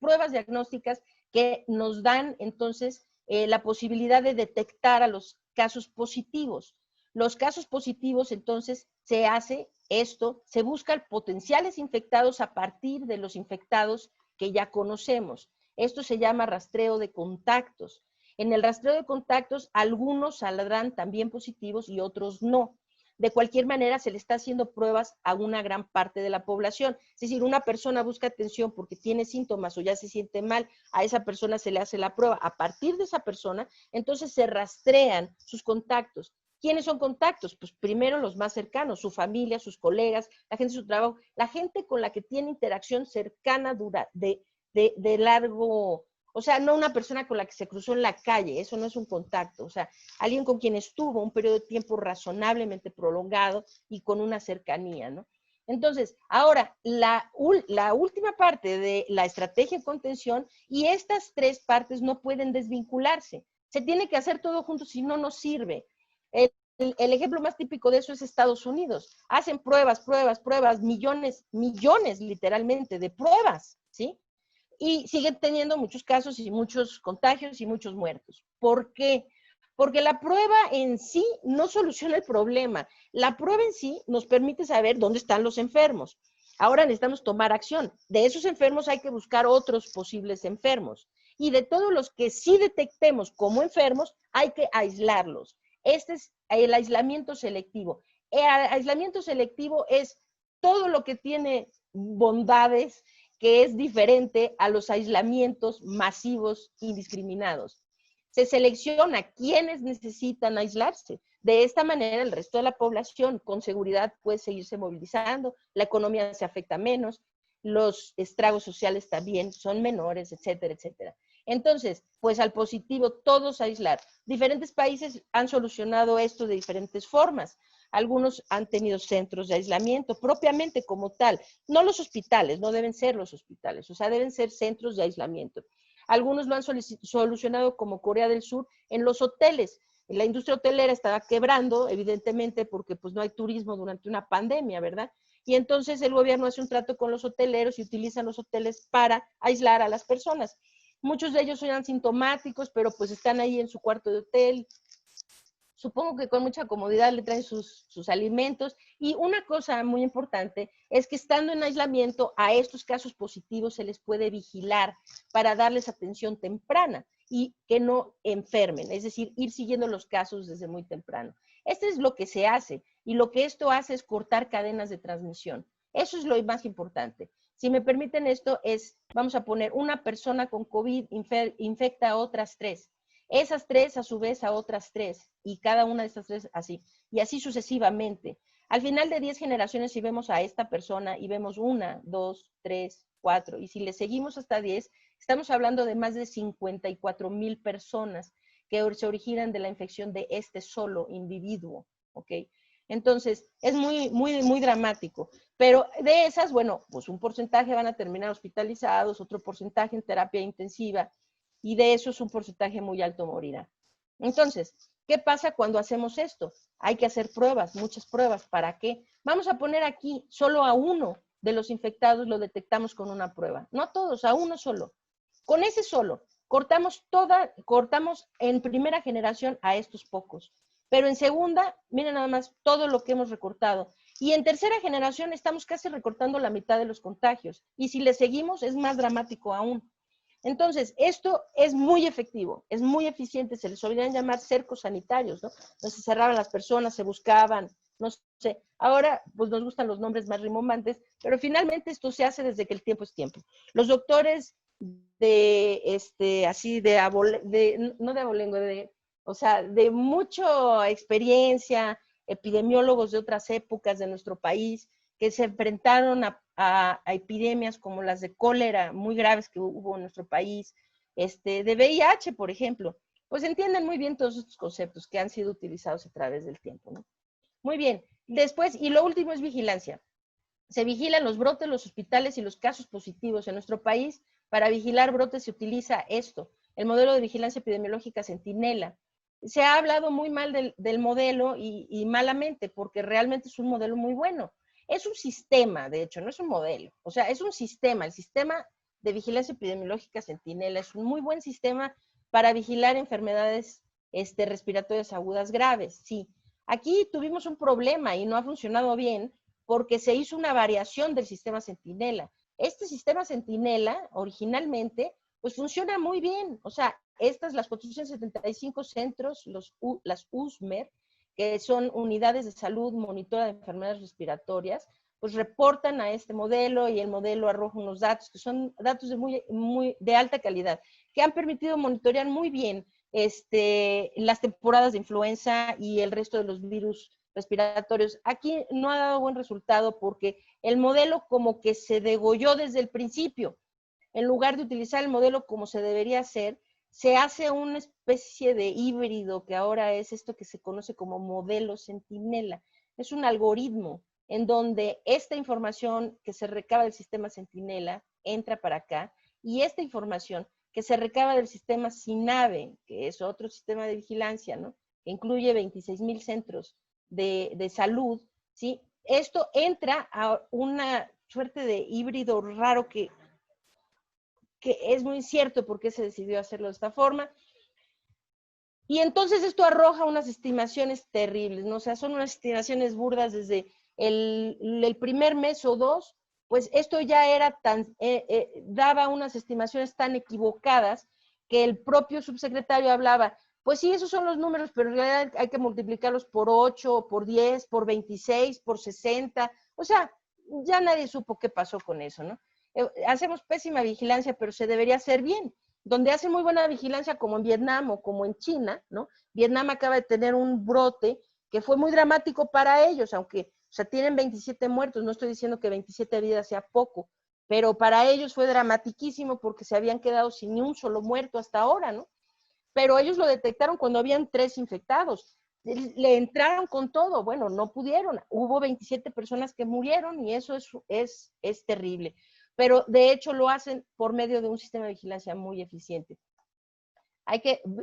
que nos dan entonces la posibilidad de detectar a los casos positivos. Los casos positivos, entonces, se hace esto, se buscan potenciales infectados a partir de los infectados que ya conocemos. Esto se llama rastreo de contactos. En el rastreo de contactos, algunos saldrán también positivos y otros no. De cualquier manera, se le está haciendo pruebas a una gran parte de la población. Es decir, una persona busca atención porque tiene síntomas o ya se siente mal, a esa persona se le hace la prueba. A partir de esa persona, entonces se rastrean sus contactos. ¿Quiénes son contactos? Pues primero los más cercanos, su familia, sus colegas, la gente de su trabajo, la gente con la que tiene interacción cercana de largo O sea, no una persona con la que se cruzó en la calle, eso no es un contacto. O sea, alguien con quien estuvo un periodo de tiempo razonablemente prolongado y con una cercanía, ¿no? Entonces, ahora, la última parte de la estrategia de contención, y estas tres partes no pueden desvincularse. Se tiene que hacer todo junto, si no, no sirve. El ejemplo más típico de eso es Estados Unidos. Hacen pruebas, millones literalmente de pruebas, ¿sí? Y siguen teniendo muchos casos y muchos contagios y muchos muertos. ¿Por qué? Porque la prueba en sí no soluciona el problema. La prueba en sí nos permite saber dónde están los enfermos. Ahora necesitamos tomar acción. De esos enfermos hay que buscar otros posibles enfermos. Y de todos los que sí detectemos como enfermos, hay que aislarlos. Este es el aislamiento selectivo. El aislamiento selectivo es todo lo que tiene bondades, que es diferente a los aislamientos masivos indiscriminados. Se selecciona quiénes necesitan aislarse. De esta manera, el resto de la población con seguridad puede seguirse movilizando, la economía se afecta menos, los estragos sociales también son menores, etcétera, etcétera. Entonces, pues al positivo, todos aislar. Diferentes países han solucionado esto de diferentes formas. Algunos han tenido centros de aislamiento propiamente como tal. No los hospitales, no deben ser los hospitales, o sea, deben ser centros de aislamiento. Algunos lo han solucionado como Corea del Sur en los hoteles. La industria hotelera estaba quebrando, evidentemente, porque pues no hay turismo durante una pandemia, ¿verdad? Y entonces el gobierno hace un trato con los hoteleros y utilizan los hoteles para aislar a las personas. Muchos de ellos son asintomáticos, pero pues están ahí en su cuarto de hotel. Supongo que con mucha comodidad le traen sus alimentos. Y una cosa muy importante es que estando en aislamiento, a estos casos positivos se les puede vigilar para darles atención temprana y que no enfermen, es decir, ir siguiendo los casos desde muy temprano. Esto es lo que se hace, y lo que esto hace es cortar cadenas de transmisión. Eso es lo más importante. Si me permiten esto, vamos a poner, una persona con COVID infecta a otras 3. Esas 3 a su vez a otras 3, y cada una de estas 3 así, y así sucesivamente. Al final de 10 generaciones, si vemos a esta persona y vemos 1, 2, 3, 4, y si le seguimos hasta 10, estamos hablando de más de 54,000 personas que se originan de la infección de este solo individuo, ¿ok? Entonces, es muy, muy, muy dramático. Pero de esas, bueno, pues un porcentaje van a terminar hospitalizados, otro porcentaje en terapia intensiva, y de eso es un porcentaje muy alto morirá. Entonces, ¿qué pasa cuando hacemos esto? Hay que hacer pruebas, muchas pruebas. ¿Para qué? Vamos a poner aquí solo a uno de los infectados lo detectamos con una prueba. No a todos, a uno solo. Con ese solo, cortamos en primera generación a estos pocos. Pero en segunda, miren nada más todo lo que hemos recortado. Y en tercera generación estamos casi recortando la mitad de los contagios. Y si le seguimos, es más dramático aún. Entonces, esto es muy efectivo, es muy eficiente, se les solían llamar cercos sanitarios, ¿no? Entonces se cerraban las personas, se buscaban, no sé. Ahora, pues nos gustan los nombres más rimbombantes, pero finalmente esto se hace desde que el tiempo es tiempo. Los doctores o sea, de mucha experiencia, epidemiólogos de otras épocas de nuestro país, que se enfrentaron a epidemias como las de cólera muy graves que hubo en nuestro país, de VIH, por ejemplo, pues entienden muy bien todos estos conceptos que han sido utilizados a través del tiempo, ¿no? Muy bien. Después, y lo último es vigilancia. Se vigilan los brotes, los hospitales y los casos positivos. En nuestro país, para vigilar brotes se utiliza esto, el modelo de vigilancia epidemiológica Centinela. Se ha hablado muy mal del modelo y malamente, porque realmente es un modelo muy bueno. Es un sistema, de hecho, no es un modelo. O sea, es un sistema. El sistema de vigilancia epidemiológica Centinela es un muy buen sistema para vigilar enfermedades respiratorias agudas graves. Sí, aquí tuvimos un problema y no ha funcionado bien porque se hizo una variación del sistema Centinela. Este sistema Centinela, originalmente, pues funciona muy bien. O sea, las 475 centros, las USMER, que son unidades de salud monitora de enfermedades respiratorias, pues reportan a este modelo y el modelo arroja unos datos que son datos de alta calidad, que han permitido monitorear muy bien las temporadas de influenza y el resto de los virus respiratorios. Aquí no ha dado buen resultado porque el modelo como que se degolló desde el principio. en lugar de utilizar el modelo como se debería hacer, se hace una especie de híbrido que ahora es esto que se conoce como modelo Centinela. Es un algoritmo en donde esta información que se recaba del sistema Centinela entra para acá y esta información que se recaba del sistema SINAVE, que es otro sistema de vigilancia, ¿no? Que incluye 26,000 centros de salud, ¿sí? Esto entra a una suerte de híbrido raro que es muy incierto por qué se decidió hacerlo de esta forma. Y entonces esto arroja unas estimaciones terribles, ¿no? O sea, son unas estimaciones burdas desde el primer mes o dos, pues esto ya era daba unas estimaciones tan equivocadas que el propio subsecretario hablaba, pues sí, esos son los números, pero en realidad hay que multiplicarlos por 8, por 10, por 26, por 60, o sea, ya nadie supo qué pasó con eso, ¿no? Hacemos pésima vigilancia, pero se debería hacer bien. Donde hacen muy buena vigilancia, como en Vietnam o como en China, ¿no? Vietnam acaba de tener un brote que fue muy dramático para ellos, aunque, o sea, tienen 27 muertos, no estoy diciendo que 27 vidas sea poco, pero para ellos fue dramatiquísimo porque se habían quedado sin ni un solo muerto hasta ahora, ¿no? Pero ellos lo detectaron cuando habían 3 infectados. Le entraron con todo, bueno, no pudieron. Hubo 27 personas que murieron y eso es terrible. Pero de hecho lo hacen por medio de un sistema de vigilancia muy eficiente.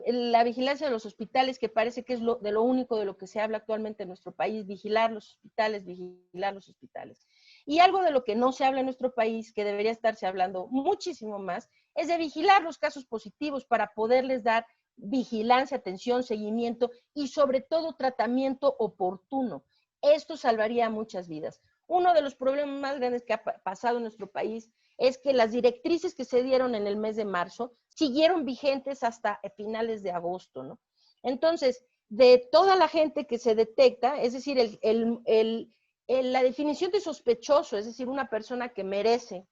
La vigilancia de los hospitales, que parece que es de lo único de lo que se habla actualmente en nuestro país, vigilar los hospitales, vigilar los hospitales. Y algo de lo que no se habla en nuestro país, que debería estarse hablando muchísimo más, es de vigilar los casos positivos para poderles dar vigilancia, atención, seguimiento y sobre todo tratamiento oportuno. Esto salvaría muchas vidas. Uno de los problemas más grandes que ha pasado en nuestro país es que las directrices que se dieron en el mes de marzo siguieron vigentes hasta finales de agosto, ¿no? Entonces, de toda la gente que se detecta, es decir, la definición de sospechoso, es decir, una persona que merece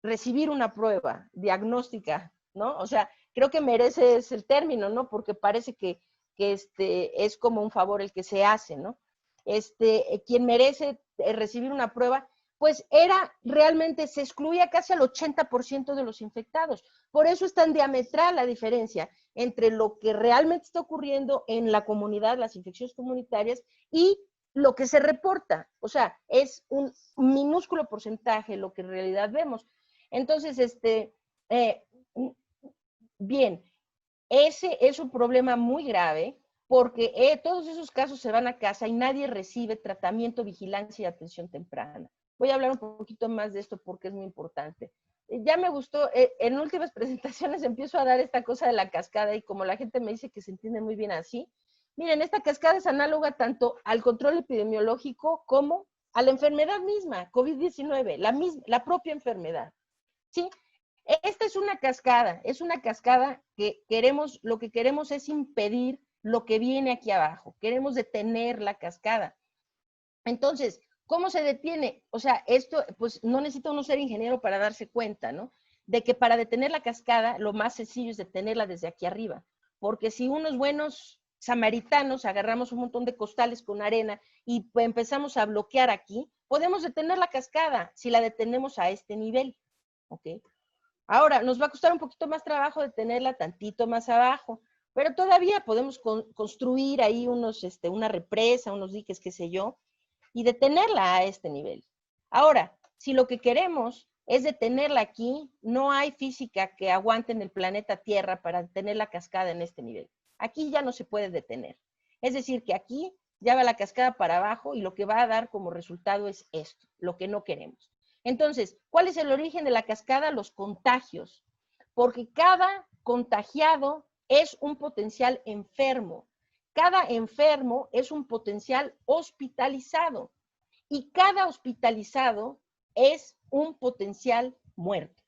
recibir una prueba diagnóstica, ¿no? O sea, creo que merece es el término, ¿no? Porque parece que es como un favor el que se hace, ¿no? Quien merece recibir una prueba, pues realmente se excluía casi al 80% de los infectados. Por eso es tan diametral la diferencia entre lo que realmente está ocurriendo en la comunidad, las infecciones comunitarias, y lo que se reporta. O sea, es un minúsculo porcentaje lo que en realidad vemos. Entonces, bien, ese es un problema muy grave porque todos esos casos se van a casa y nadie recibe tratamiento, vigilancia y atención temprana. Voy a hablar un poquito más de esto porque es muy importante. Ya me gustó, en últimas presentaciones empiezo a dar esta cosa de la cascada y como la gente me dice que se entiende muy bien así, miren, esta cascada es análoga tanto al control epidemiológico como a la enfermedad misma, COVID-19, la propia enfermedad. ¿Sí? Esta es una cascada que lo que queremos es impedir lo que viene aquí abajo, queremos detener la cascada. Entonces, ¿cómo se detiene? O sea, esto, pues no necesita uno ser ingeniero para darse cuenta, ¿no? De que para detener la cascada, lo más sencillo es detenerla desde aquí arriba, porque si unos buenos samaritanos agarramos un montón de costales con arena y empezamos a bloquear aquí, podemos detener la cascada si la detenemos a este nivel, ¿ok? Ahora, nos va a costar un poquito más trabajo detenerla tantito más abajo, pero todavía podemos construir ahí una represa, unos diques, qué sé yo, y detenerla a este nivel. Ahora, si lo que queremos es detenerla aquí, no hay física que aguante en el planeta Tierra para detener la cascada en este nivel. Aquí ya no se puede detener. Es decir, que aquí ya va la cascada para abajo y lo que va a dar como resultado es esto, lo que no queremos. Entonces, ¿cuál es el origen de la cascada? Los contagios, porque cada contagiado es un potencial enfermo. Cada enfermo es un potencial hospitalizado y cada hospitalizado es un potencial muerto.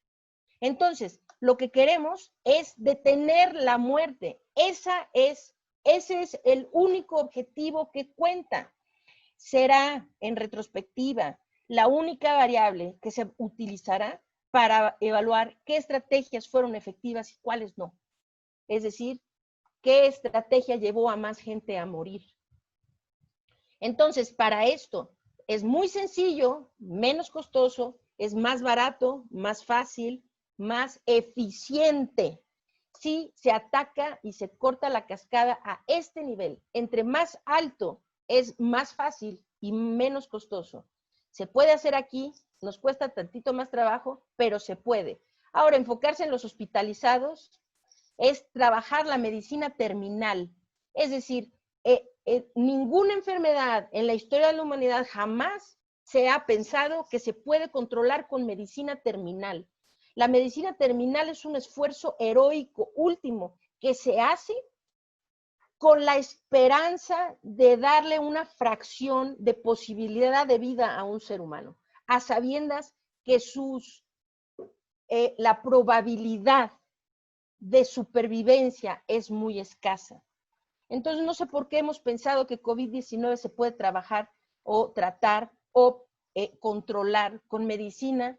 Entonces, lo que queremos es detener la muerte. Ese es el único objetivo que cuenta. Será, en retrospectiva, la única variable que se utilizará para evaluar qué estrategias fueron efectivas y cuáles no. Es decir, qué estrategia llevó a más gente a morir. Entonces, para esto es muy sencillo, menos costoso, es más barato, más fácil, más eficiente si se ataca y se corta la cascada a este nivel. Entre más alto es más fácil y menos costoso. Se puede hacer aquí, nos cuesta tantito más trabajo, pero se puede. Ahora, enfocarse en los hospitalizados es trabajar la medicina terminal. Es decir, ninguna enfermedad en la historia de la humanidad jamás se ha pensado que se puede controlar con medicina terminal. La medicina terminal es un esfuerzo heroico último que se hace con la esperanza de darle una fracción de posibilidad de vida a un ser humano, a sabiendas que la probabilidad de supervivencia es muy escasa. Entonces, no sé por qué hemos pensado que COVID-19 se puede trabajar o tratar o controlar con medicina,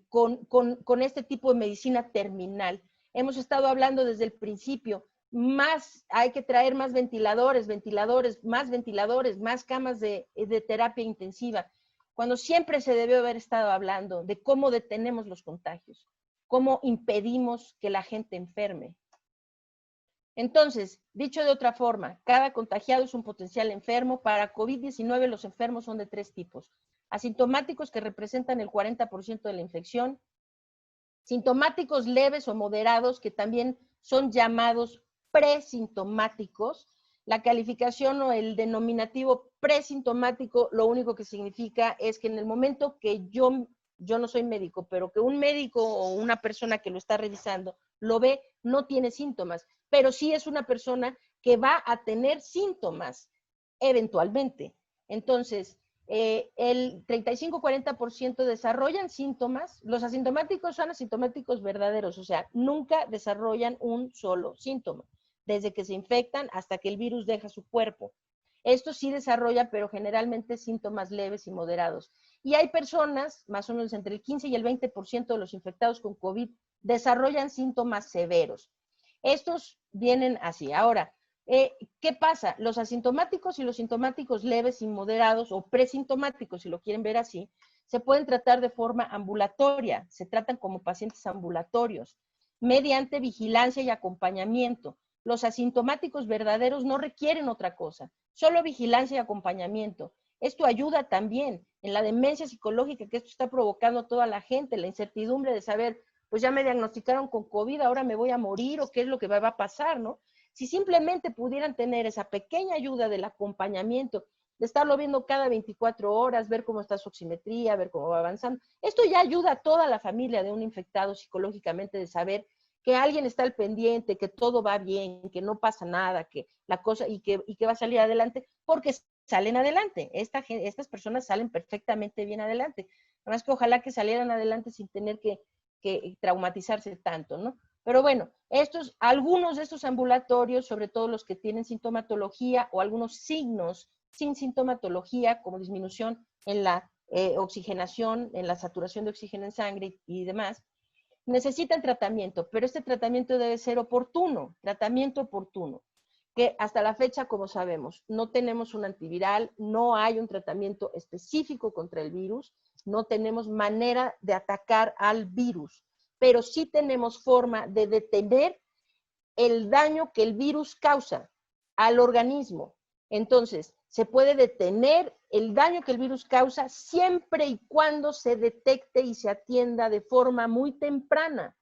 con este tipo de medicina terminal. Hemos estado hablando desde el principio, hay que traer más ventiladores, más camas de terapia intensiva, cuando siempre se debió haber estado hablando de cómo detenemos los contagios, cómo impedimos que la gente enferme. Entonces, dicho de otra forma, cada contagiado es un potencial enfermo. Para COVID-19 los enfermos son de 3 tipos. Asintomáticos, que representan el 40% de la infección. Sintomáticos leves o moderados, que también son llamados presintomáticos. La calificación o el denominativo presintomático, lo único que significa es que en el momento que yo no soy médico, pero que un médico o una persona que lo está revisando lo ve, no tiene síntomas, pero sí es una persona que va a tener síntomas eventualmente. Entonces, el 35-40% desarrollan síntomas. Los asintomáticos son asintomáticos verdaderos, o sea, nunca desarrollan un solo síntoma, desde que se infectan hasta que el virus deja su cuerpo. Esto sí desarrolla, pero generalmente síntomas leves y moderados. Y hay personas, más o menos entre el 15 y el 20% de los infectados con COVID desarrollan síntomas severos. Estos vienen así. Ahora, ¿qué pasa? Los asintomáticos y los sintomáticos leves y moderados, o presintomáticos, si lo quieren ver así, se pueden tratar de forma ambulatoria. Se tratan como pacientes ambulatorios, mediante vigilancia y acompañamiento. Los asintomáticos verdaderos no requieren otra cosa, solo vigilancia y acompañamiento. Esto ayuda también en la demencia psicológica que esto está provocando a toda la gente, la incertidumbre de saber, pues ya me diagnosticaron con COVID, ahora me voy a morir, o qué es lo que va a pasar, ¿no? Si simplemente pudieran tener esa pequeña ayuda del acompañamiento, de estarlo viendo cada 24 horas, ver cómo está su oximetría, ver cómo va avanzando, esto ya ayuda a toda la familia de un infectado psicológicamente, de saber que alguien está al pendiente, que todo va bien, que no pasa nada, que la cosa, y que va a salir adelante, porque salen adelante. Estas personas salen perfectamente bien adelante. Además que ojalá que salieran adelante sin tener que traumatizarse tanto, ¿no? Pero bueno, algunos de estos ambulatorios, sobre todo los que tienen sintomatología o algunos signos sin sintomatología, como disminución en la oxigenación, en la saturación de oxígeno en sangre y demás, necesitan tratamiento, pero este tratamiento debe ser oportuno, tratamiento oportuno, que hasta la fecha, como sabemos, no tenemos un antiviral, no hay un tratamiento específico contra el virus, no tenemos manera de atacar al virus, pero sí tenemos forma de detener el daño que el virus causa al organismo. Entonces, se puede detener el daño que el virus causa siempre y cuando se detecte y se atienda de forma muy temprana.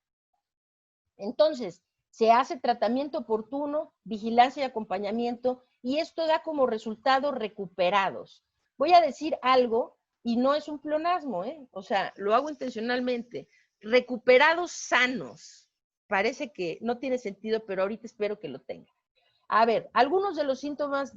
Entonces, se hace tratamiento oportuno, vigilancia y acompañamiento, y esto da como resultado recuperados. Voy a decir algo, y no es un pleonasmo, o sea, lo hago intencionalmente. Recuperados sanos. Parece que no tiene sentido, pero ahorita espero que lo tenga. A ver, algunos de los síntomas,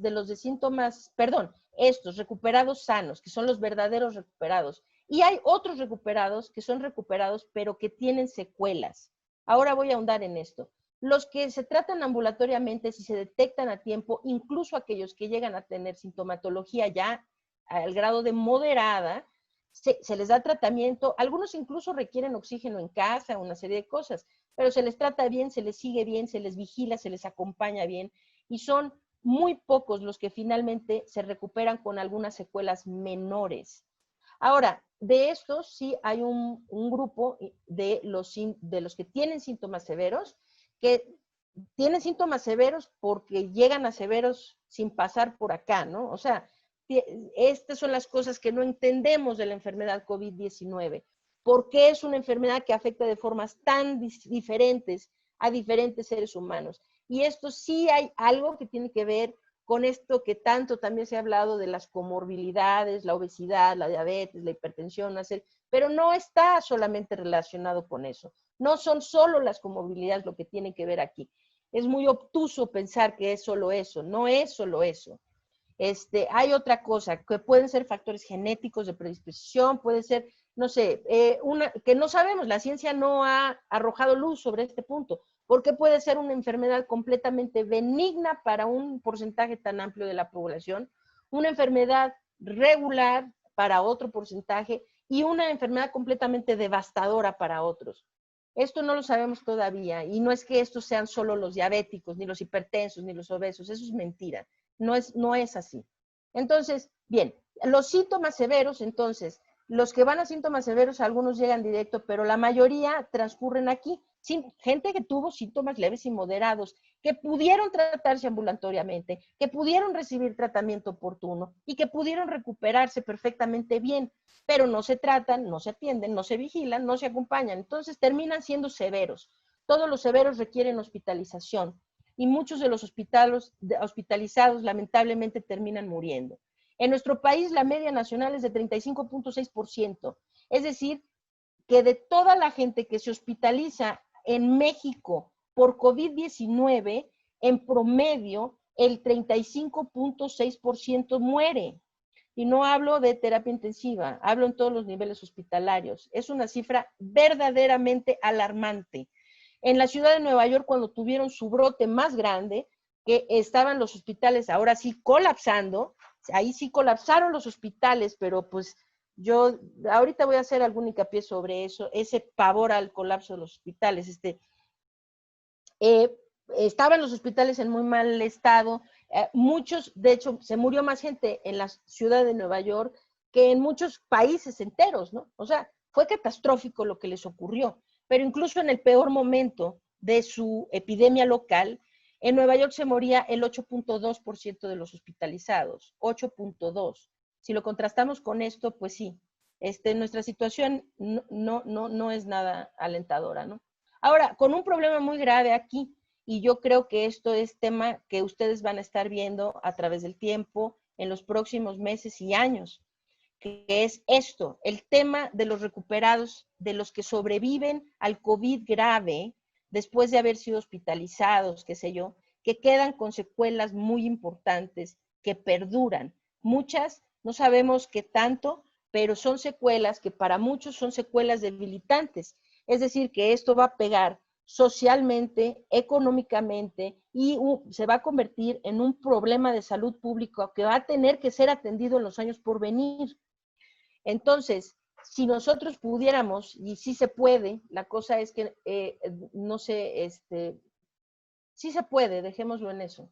estos recuperados sanos, que son los verdaderos recuperados. Y hay otros recuperados que son recuperados, pero que tienen secuelas. Ahora voy a ahondar en esto. Los que se tratan ambulatoriamente, si se detectan a tiempo, incluso aquellos que llegan a tener sintomatología ya al grado de moderada, se les da tratamiento. Algunos incluso requieren oxígeno en casa, una serie de cosas, pero se les trata bien, se les sigue bien, se les vigila, se les acompaña bien, y son muy pocos los que finalmente se recuperan con algunas secuelas menores. Ahora, de estos sí hay un grupo de los que tienen síntomas severos, que tienen síntomas severos porque llegan a severos sin pasar por acá, ¿no? O sea, estas son las cosas que no entendemos de la enfermedad COVID-19. ¿Por qué es una enfermedad que afecta de formas tan diferentes a diferentes seres humanos? Y esto sí hay algo que tiene que ver con esto que tanto también se ha hablado de las comorbilidades, la obesidad, la diabetes, la hipertensión, pero no está solamente relacionado con eso. No son solo las comorbilidades lo que tienen que ver aquí. Es muy obtuso pensar que es solo eso, no es solo eso. Hay otra cosa, que pueden ser factores genéticos de predisposición, puede ser, no sé, que no sabemos, la ciencia no ha arrojado luz sobre este punto, porque puede ser una enfermedad completamente benigna para un porcentaje tan amplio de la población, una enfermedad regular para otro porcentaje y una enfermedad completamente devastadora para otros. Esto no lo sabemos todavía, y no es que estos sean solo los diabéticos, ni los hipertensos, ni los obesos, eso es mentira. No es así. Entonces, bien, los síntomas severos, entonces, los que van a síntomas severos, algunos llegan directo, pero la mayoría transcurren aquí. Gente que tuvo síntomas leves y moderados, que pudieron tratarse ambulatoriamente, que pudieron recibir tratamiento oportuno y que pudieron recuperarse perfectamente bien, pero no se tratan, no se atienden, no se vigilan, no se acompañan. Entonces terminan siendo severos. Todos los severos requieren hospitalización y muchos de los hospitalizados lamentablemente terminan muriendo. En nuestro país la media nacional es de 35.6%, es decir, que de toda la gente que se hospitaliza en México por COVID-19, en promedio el 35.6% muere. Y no hablo de terapia intensiva, hablo en todos los niveles hospitalarios. Es una cifra verdaderamente alarmante. En la ciudad de Nueva York, cuando tuvieron su brote más grande, que estaban los hospitales ahora sí colapsando, ahí sí colapsaron los hospitales, pero pues yo ahorita voy a hacer algún hincapié sobre eso, ese pavor al colapso de los hospitales. Estaban los hospitales en muy mal estado, muchos, de hecho, se murió más gente en la ciudad de Nueva York que en muchos países enteros, ¿no? O sea, fue catastrófico lo que les ocurrió, pero incluso en el peor momento de su epidemia local, en Nueva York se moría el 8.2% de los hospitalizados, 8.2%. Si lo contrastamos con esto, pues sí, nuestra situación no es nada alentadora, ¿no? Ahora, con un problema muy grave aquí, y yo creo que esto es tema que ustedes van a estar viendo a través del tiempo, en los próximos meses y años, que es esto, el tema de los recuperados, de los que sobreviven al COVID grave, después de haber sido hospitalizados, qué sé yo, que quedan con secuelas muy importantes, que perduran. Muchas, no sabemos qué tanto, pero son secuelas que para muchos son secuelas debilitantes. Es decir, que esto va a pegar socialmente, económicamente, y se va a convertir en un problema de salud pública que va a tener que ser atendido en los años por venir. Entonces, si nosotros pudiéramos, y sí se puede, la cosa es que, no sé, sí se puede, dejémoslo en eso.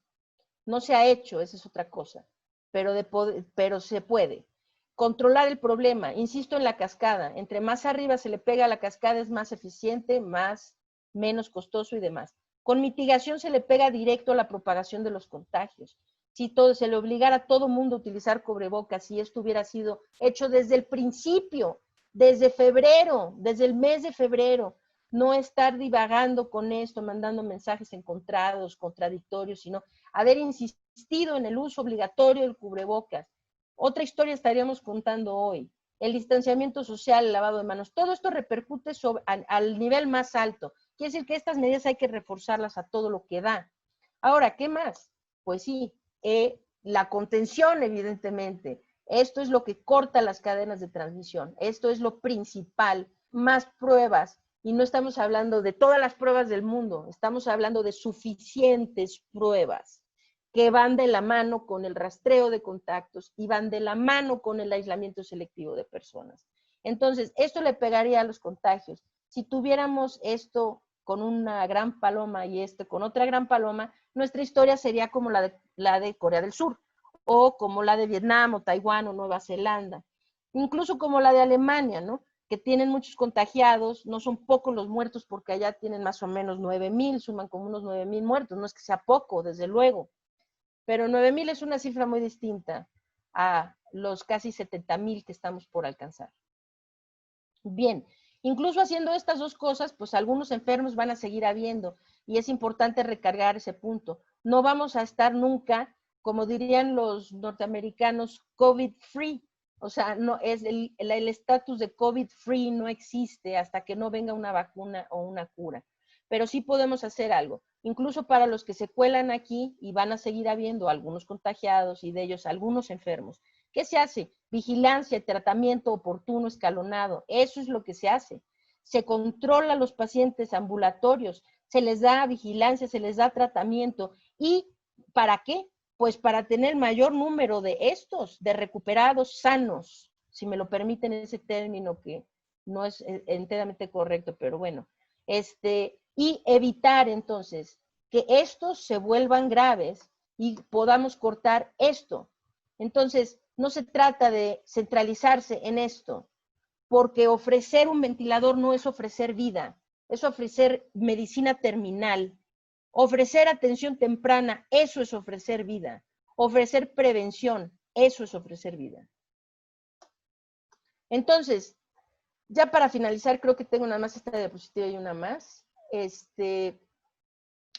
No se ha hecho, esa es otra cosa, pero se puede. Controlar el problema, insisto en la cascada, entre más arriba se le pega a la cascada es más eficiente, menos costoso y demás. Con mitigación se le pega directo a la propagación de los contagios. Si se le obligara a todo mundo a utilizar cubrebocas, si esto hubiera sido hecho desde el principio, desde febrero, desde el mes de febrero, no estar divagando con esto, mandando mensajes encontrados, contradictorios, sino haber insistido en el uso obligatorio del cubrebocas. Otra historia estaríamos contando hoy. El distanciamiento social, el lavado de manos, todo esto repercute al nivel más alto. Quiere decir que estas medidas hay que reforzarlas a todo lo que da. Ahora, ¿qué más? Pues sí, la contención, evidentemente. Esto es lo que corta las cadenas de transmisión. Esto es lo principal. Más pruebas. Y no estamos hablando de todas las pruebas del mundo. Estamos hablando de suficientes pruebas que van de la mano con el rastreo de contactos y van de la mano con el aislamiento selectivo de personas. Entonces, esto le pegaría a los contagios. Si tuviéramos esto con una gran paloma y con otra gran paloma, nuestra historia sería como la de Corea del Sur, o como la de Vietnam, o Taiwán, o Nueva Zelanda. incluso como la de Alemania, ¿no? Que tienen muchos contagiados, no son pocos los muertos porque allá tienen más o menos 9,000, suman como unos 9,000 muertos, no es que sea poco, desde luego, pero 9,000 es una cifra muy distinta a los casi 70,000 que estamos por alcanzar. Bien, incluso haciendo estas dos cosas, pues algunos enfermos van a seguir habiendo y es importante recargar ese punto. No vamos a estar nunca, como dirían los norteamericanos, COVID-free. O sea, no, el estatus de COVID-free no existe hasta que no venga una vacuna o una cura. Pero sí podemos hacer algo. Incluso para los que se cuelan aquí y van a seguir habiendo algunos contagiados y de ellos algunos enfermos. ¿Qué se hace? Vigilancia, tratamiento oportuno, escalonado. Eso es lo que se hace. Se controla a los pacientes ambulatorios, se les da vigilancia, se les da tratamiento. ¿Y para qué? Pues para tener mayor número de estos, de recuperados sanos, si me lo permiten ese término que no es enteramente correcto, pero bueno, y evitar entonces que estos se vuelvan graves y podamos cortar esto. Entonces, no se trata de centralizarse en esto, porque ofrecer un ventilador no es ofrecer vida, es ofrecer medicina terminal. Ofrecer atención temprana, eso es ofrecer vida. Ofrecer prevención, eso es ofrecer vida. Entonces, ya para finalizar, creo que tengo nada más esta diapositiva y una más.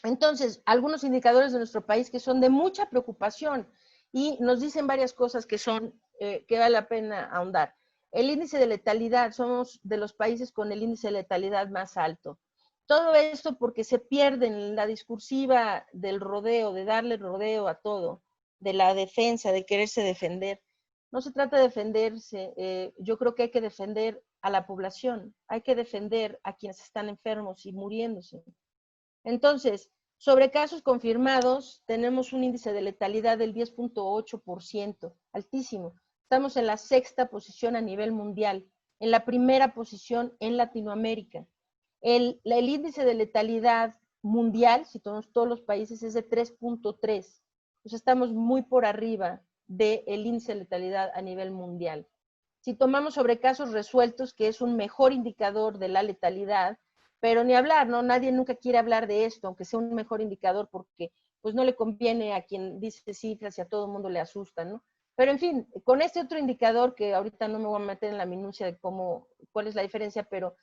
Entonces, algunos indicadores de nuestro país que son de mucha preocupación y nos dicen varias cosas que son, que vale la pena ahondar. El índice de letalidad, somos de los países con el índice de letalidad más alto. Todo esto porque se pierde en la discursiva del rodeo, de darle rodeo a todo, de la defensa, de quererse defender. No se trata de defenderse, yo creo que hay que defender a la población, hay que defender a quienes están enfermos y muriéndose. Entonces, sobre casos confirmados, tenemos un índice de letalidad del 10.8%, altísimo. Estamos en la 6ª posición a nivel mundial, en la 1ª posición en Latinoamérica. El índice de letalidad mundial, si tomamos todos los países, es de 3.3. Pues estamos muy por arriba del índice de letalidad a nivel mundial. Si tomamos sobre casos resueltos, que es un mejor indicador de la letalidad, pero ni hablar, ¿no? Nadie nunca quiere hablar de esto, aunque sea un mejor indicador, porque pues no le conviene a quien dice cifras y a todo el mundo le asusta, ¿no? Pero en fin, con este otro indicador, que ahorita no me voy a meter en la minucia de cuál es la diferencia, pero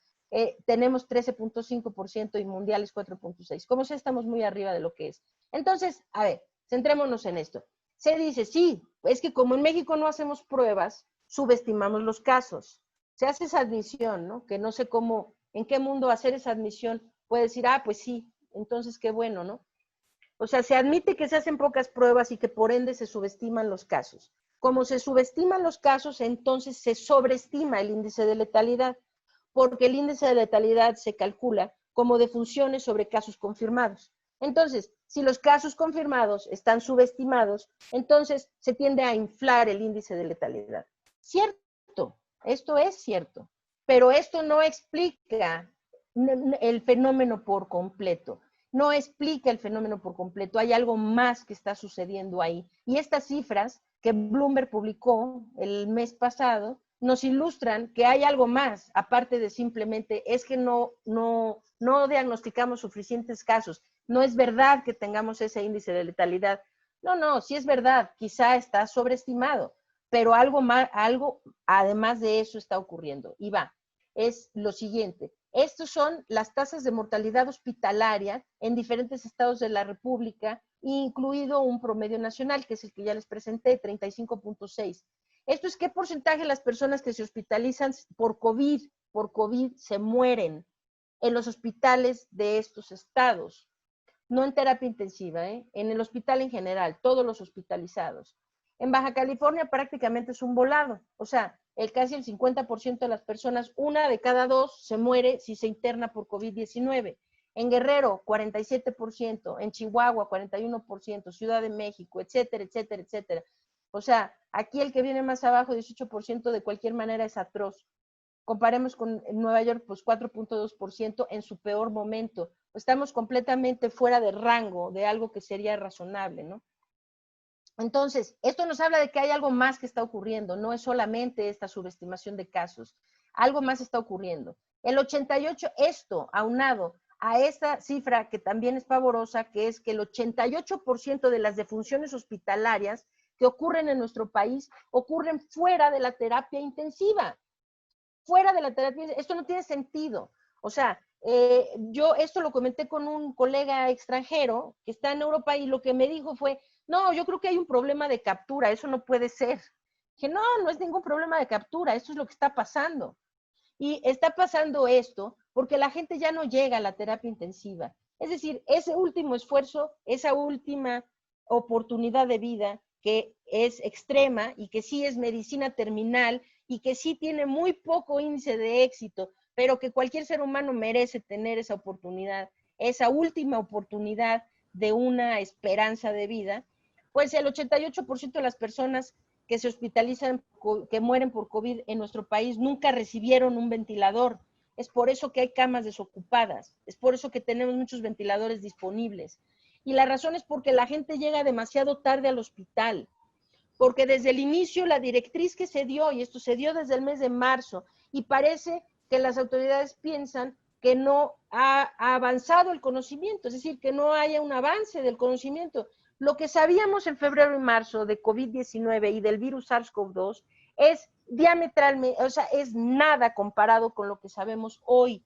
tenemos 13.5% y mundiales 4.6%. Como sea, estamos muy arriba de lo que es. Entonces, a ver, centrémonos en esto. Se dice, sí, es que como en México no hacemos pruebas, subestimamos los casos. Se hace esa admisión, ¿no? Que no sé cómo, en qué mundo hacer esa admisión puede decir, ah, pues sí, entonces qué bueno, ¿no? O sea, se admite que se hacen pocas pruebas y que por ende se subestiman los casos. Como se subestiman los casos, entonces se sobreestima el índice de letalidad, porque el índice de letalidad se calcula como defunciones sobre casos confirmados. Entonces, si los casos confirmados están subestimados, entonces se tiende a inflar el índice de letalidad. Cierto, esto es cierto, pero esto no explica el fenómeno por completo. No explica el fenómeno por completo. Hay algo más que está sucediendo ahí. Y estas cifras que Bloomberg publicó el mes pasado nos ilustran que hay algo más, aparte de simplemente es que no diagnosticamos suficientes casos. No es verdad que tengamos ese índice de letalidad. No, sí es verdad, quizá está sobreestimado, pero algo además de eso está ocurriendo. Y es lo siguiente. Estos son las tasas de mortalidad hospitalaria en diferentes estados de la República, incluido un promedio nacional, que es el que ya les presenté, 35.6. Esto es qué porcentaje de las personas que se hospitalizan por COVID se mueren en los hospitales de estos estados. No en terapia intensiva, en el hospital en general, todos los hospitalizados. En Baja California prácticamente es un volado, o sea, casi el 50% de las personas, 1 de cada 2 se muere si se interna por COVID-19. En Guerrero, 47%, en Chihuahua, 41%, Ciudad de México, etcétera, etcétera, etcétera. O sea, aquí el que viene más abajo, 18%, de cualquier manera es atroz. Comparemos con Nueva York, pues 4.2% en su peor momento. Estamos completamente fuera de rango de algo que sería razonable, ¿no? Entonces, esto nos habla de que hay algo más que está ocurriendo, no es solamente esta subestimación de casos, algo más está ocurriendo. El 88, esto aunado a esta cifra que también es pavorosa, que es que el 88% de las defunciones hospitalarias que ocurren en nuestro país ocurren fuera de la terapia intensiva. Fuera de la terapia, esto no tiene sentido. O sea, yo esto lo comenté con un colega extranjero que está en Europa y lo que me dijo fue, no, yo creo que hay un problema de captura, eso no puede ser. Dije, no, no es ningún problema de captura, esto es lo que está pasando. Y está pasando esto porque la gente ya no llega a la terapia intensiva. Es decir, ese último esfuerzo, esa última oportunidad de vida que es extrema y que sí es medicina terminal y que sí tiene muy poco índice de éxito, pero que cualquier ser humano merece tener esa oportunidad, esa última oportunidad de una esperanza de vida, pues el 88% de las personas que se hospitalizan, que mueren por COVID en nuestro país, nunca recibieron un ventilador. Es por eso que hay camas desocupadas, es por eso que tenemos muchos ventiladores disponibles. Y la razón es porque la gente llega demasiado tarde al hospital, porque desde el inicio la directriz que se dio, y esto se dio desde el mes de marzo, y parece que las autoridades piensan que no ha avanzado el conocimiento, es decir, que no haya un avance del conocimiento. Lo que sabíamos en febrero y marzo de COVID-19 y del virus SARS-CoV-2 es diametralmente, o sea, es nada comparado con lo que sabemos hoy.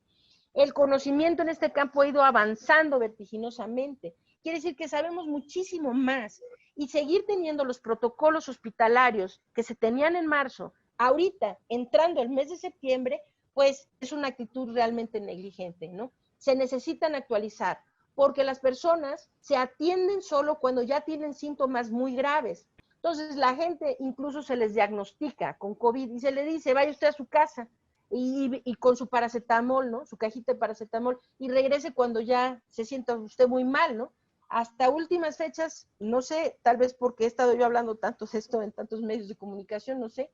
El conocimiento en este campo ha ido avanzando vertiginosamente. Quiere decir que sabemos muchísimo más y seguir teniendo los protocolos hospitalarios que se tenían en marzo, ahorita, entrando el mes de septiembre, pues es una actitud realmente negligente, ¿no? Se necesitan actualizar porque las personas se atienden solo cuando ya tienen síntomas muy graves. Entonces la gente incluso se les diagnostica con COVID y se le dice, vaya usted a su casa y con su paracetamol, ¿no? Su cajita de paracetamol y regrese cuando ya se sienta usted muy mal, ¿no? Hasta últimas fechas, no sé, tal vez porque he estado yo hablando tanto de esto en tantos medios de comunicación, no sé,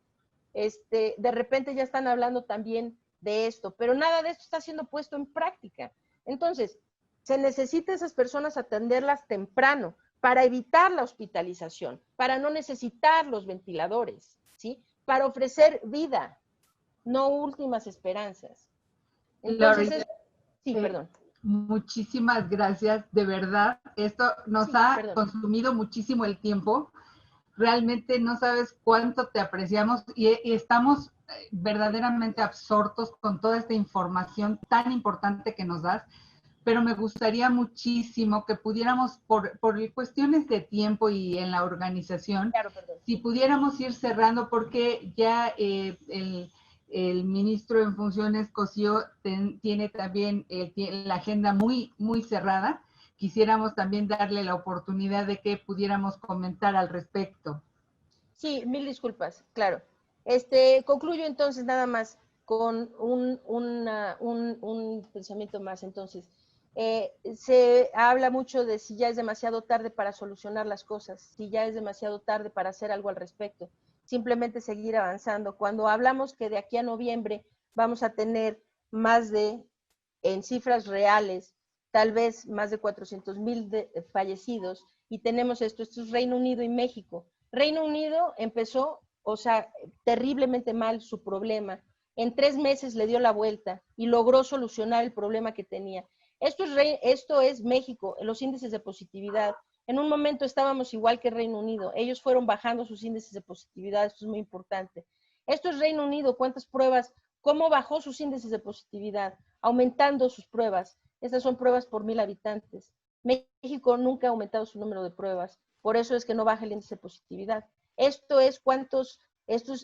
de repente ya están hablando también de esto, pero nada de esto está siendo puesto en práctica. Entonces, se necesita a esas personas atenderlas temprano para evitar la hospitalización, para no necesitar los ventiladores, ¿sí? Para ofrecer vida, no últimas esperanzas. Entonces, Lori, sí, perdón. muchísimas gracias, de verdad. Esto nos ha consumido muchísimo el tiempo. Realmente no sabes cuánto te apreciamos y estamos verdaderamente absortos con toda esta información tan importante que nos das, pero me gustaría muchísimo que pudiéramos, por cuestiones de tiempo y en la organización, Claro, si pudiéramos ir cerrando, porque ya el ministro en funciones, Cosío, tiene también la agenda muy, muy cerrada. Quisiéramos también darle la oportunidad de que pudiéramos comentar al respecto. Sí, mil disculpas, claro. Concluyo entonces nada más con un pensamiento más. Entonces, se habla mucho de si ya es demasiado tarde para solucionar las cosas, si ya es demasiado tarde para hacer algo al respecto. Simplemente seguir avanzando. Cuando hablamos que de aquí a noviembre vamos a tener más de, en cifras reales, tal vez más de 400,000 fallecidos, y tenemos esto es Reino Unido y México. Reino Unido empezó, o sea, terriblemente mal su problema. En 3 meses le dio la vuelta y logró solucionar el problema que tenía. Esto es México, los índices de positividad. En un momento estábamos igual que Reino Unido. Ellos fueron bajando sus índices de positividad, esto es muy importante. Esto es Reino Unido, ¿cuántas pruebas? ¿Cómo bajó sus índices de positividad? Aumentando sus pruebas. Estas son pruebas por 1,000 habitantes. México nunca ha aumentado su número de pruebas. Por eso es que no baja el índice de positividad. Esto es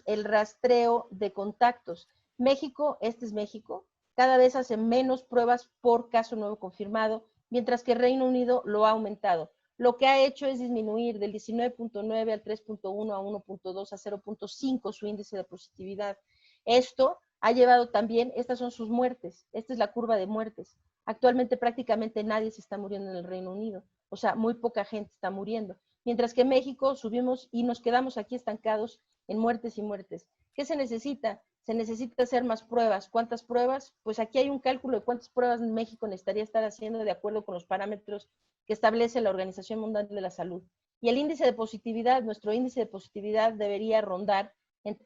el rastreo de contactos. México, este es México, cada vez hace menos pruebas por caso nuevo confirmado, mientras que Reino Unido lo ha aumentado. Lo que ha hecho es disminuir del 19.9 al 3.1 a 1.2 a 0.5 su índice de positividad. Esto ha llevado también, estas son sus muertes, esta es la curva de muertes. Actualmente prácticamente nadie se está muriendo en el Reino Unido, o sea, muy poca gente está muriendo. Mientras que en México subimos y nos quedamos aquí estancados en muertes y muertes. ¿Qué se necesita? Se necesita hacer más pruebas. ¿Cuántas pruebas? Pues aquí hay un cálculo de cuántas pruebas México necesitaría estar haciendo de acuerdo con los parámetros que establece la Organización Mundial de la Salud. Y el índice de positividad, nuestro índice de positividad debería rondar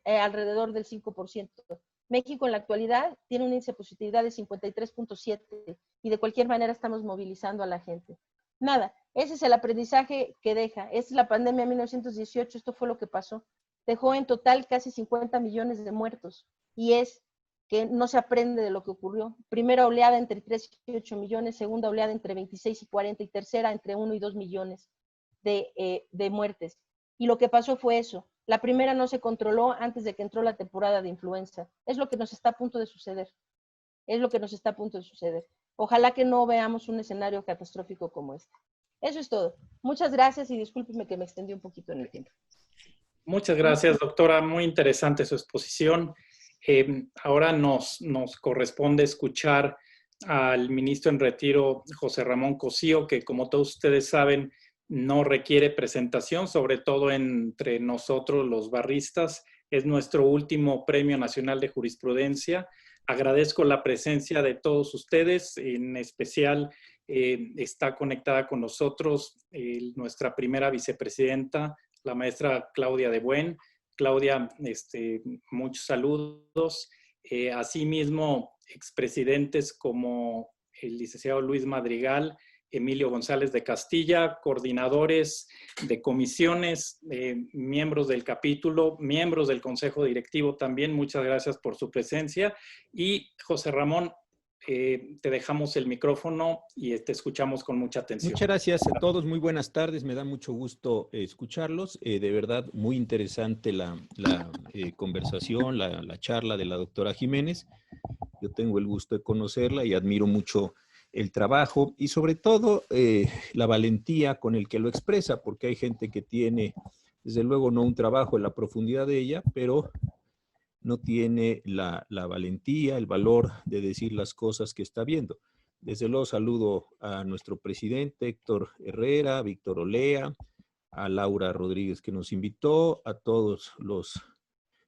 alrededor del 5%. México en la actualidad tiene un índice de positividad de 53.7 y de cualquier manera estamos movilizando a la gente. Nada, ese es el aprendizaje que deja. Es la pandemia de 1918, esto fue lo que pasó. Dejó en total casi 50 millones de muertos y es que no se aprende de lo que ocurrió. Primera oleada entre 3 y 8 millones, segunda oleada entre 26 y 40 y tercera entre 1 y 2 millones de muertes. Y lo que pasó fue eso. La primera no se controló antes de que entró la temporada de influenza. Es lo que nos está a punto de suceder. Es lo que nos está a punto de suceder. Ojalá que no veamos un escenario catastrófico como este. Eso es todo. Muchas gracias y discúlpenme que me extendí un poquito en el tiempo. Muchas gracias, doctora. Muy interesante su exposición. Ahora nos corresponde escuchar al ministro en retiro, José Ramón Cosío, que como todos ustedes saben, no requiere presentación, sobre todo entre nosotros los barristas. Es nuestro último Premio Nacional de Jurisprudencia. Agradezco la presencia de todos ustedes, en especial está conectada con nosotros nuestra primera vicepresidenta, la maestra Claudia de Buen. Claudia, muchos saludos. Asimismo, expresidentes como el licenciado Luis Madrigal, Emilio González de Castilla, coordinadores de comisiones, miembros del capítulo, miembros del Consejo Directivo también, muchas gracias por su presencia. Y José Ramón, te dejamos el micrófono y te escuchamos con mucha atención. Muchas gracias a todos, muy buenas tardes, me da mucho gusto escucharlos. De verdad, muy interesante la conversación, la charla de la doctora Jiménez. Yo tengo el gusto de conocerla y admiro mucho el trabajo y sobre todo la valentía con el que lo expresa, porque hay gente que tiene, desde luego, no un trabajo en la profundidad de ella, pero no tiene la valentía, el valor de decir las cosas que está viendo. Desde luego saludo a nuestro presidente Héctor Herrera, a Víctor Olea, a Laura Rodríguez que nos invitó, a todos los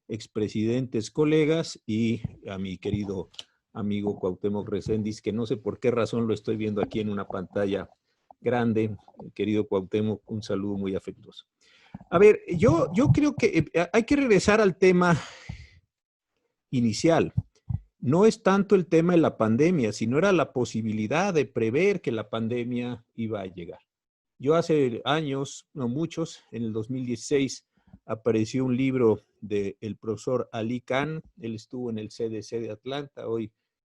expresidentes, colegas y a mi querido amigo Cuauhtémoc Recendis, que no sé por qué razón lo estoy viendo aquí en una pantalla grande. Querido Cuauhtémoc, un saludo muy afectuoso. A ver, yo creo que hay que regresar al tema inicial. No es tanto el tema de la pandemia, sino era la posibilidad de prever que la pandemia iba a llegar. Yo hace años, no muchos, en el 2016, apareció un libro del profesor Ali Khan. Él estuvo en el CDC de Atlanta, hoy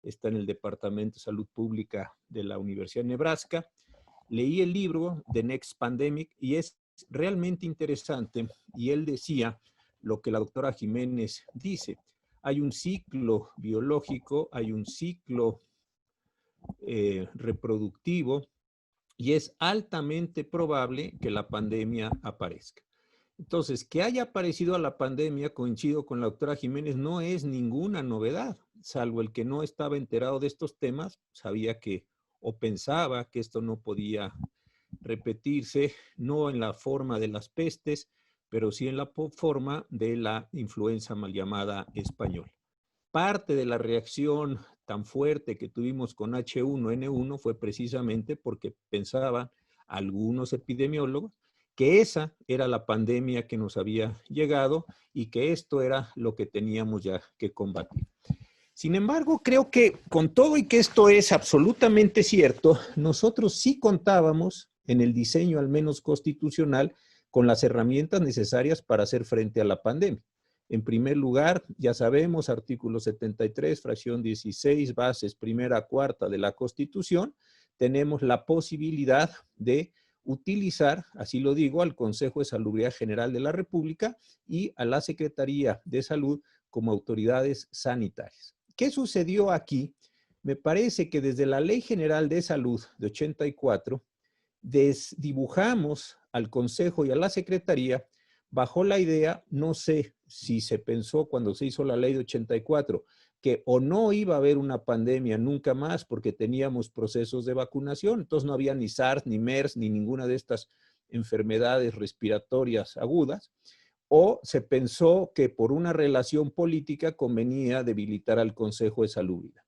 está en el Departamento de Salud Pública de la Universidad de Nebraska. Leí el libro The Next Pandemic y es realmente interesante. Y él decía lo que la doctora Jiménez dice. Hay un ciclo biológico, hay un ciclo reproductivo y es altamente probable que la pandemia aparezca. Entonces, que haya aparecido a la pandemia, coincido con la doctora Jiménez, no es ninguna novedad, salvo el que no estaba enterado de estos temas, sabía que o pensaba que esto no podía repetirse, no en la forma de las pestes, pero sí en la forma de la influenza mal llamada española. Parte de la reacción tan fuerte que tuvimos con H1N1 fue precisamente porque pensaban algunos epidemiólogos que esa era la pandemia que nos había llegado y que esto era lo que teníamos ya que combatir. Sin embargo, creo que con todo y que esto es absolutamente cierto, nosotros sí contábamos en el diseño al menos constitucional con las herramientas necesarias para hacer frente a la pandemia. En primer lugar, ya sabemos, artículo 73, fracción 16, bases primera a cuarta de la Constitución, tenemos la posibilidad de utilizar, así lo digo, al Consejo de Salubridad General de la República y a la Secretaría de Salud como autoridades sanitarias. ¿Qué sucedió aquí? Me parece que desde la Ley General de Salud de 84, desdibujamos al Consejo y a la Secretaría bajo la idea, no sé si se pensó cuando se hizo la ley de 84, que o no iba a haber una pandemia nunca más porque teníamos procesos de vacunación, entonces no había ni SARS, ni MERS, ni ninguna de estas enfermedades respiratorias agudas, o se pensó que por una relación política convenía debilitar al Consejo de Salubridad.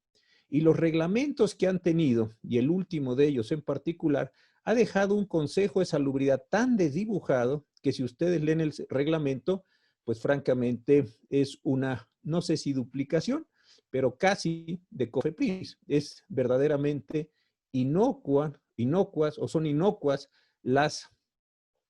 Y los reglamentos que han tenido, y el último de ellos en particular, ha dejado un Consejo de Salubridad tan desdibujado que si ustedes leen el reglamento, pues francamente es una, no sé si duplicación, pero casi de COFEPRIS. Es verdaderamente inocuas o son inocuas las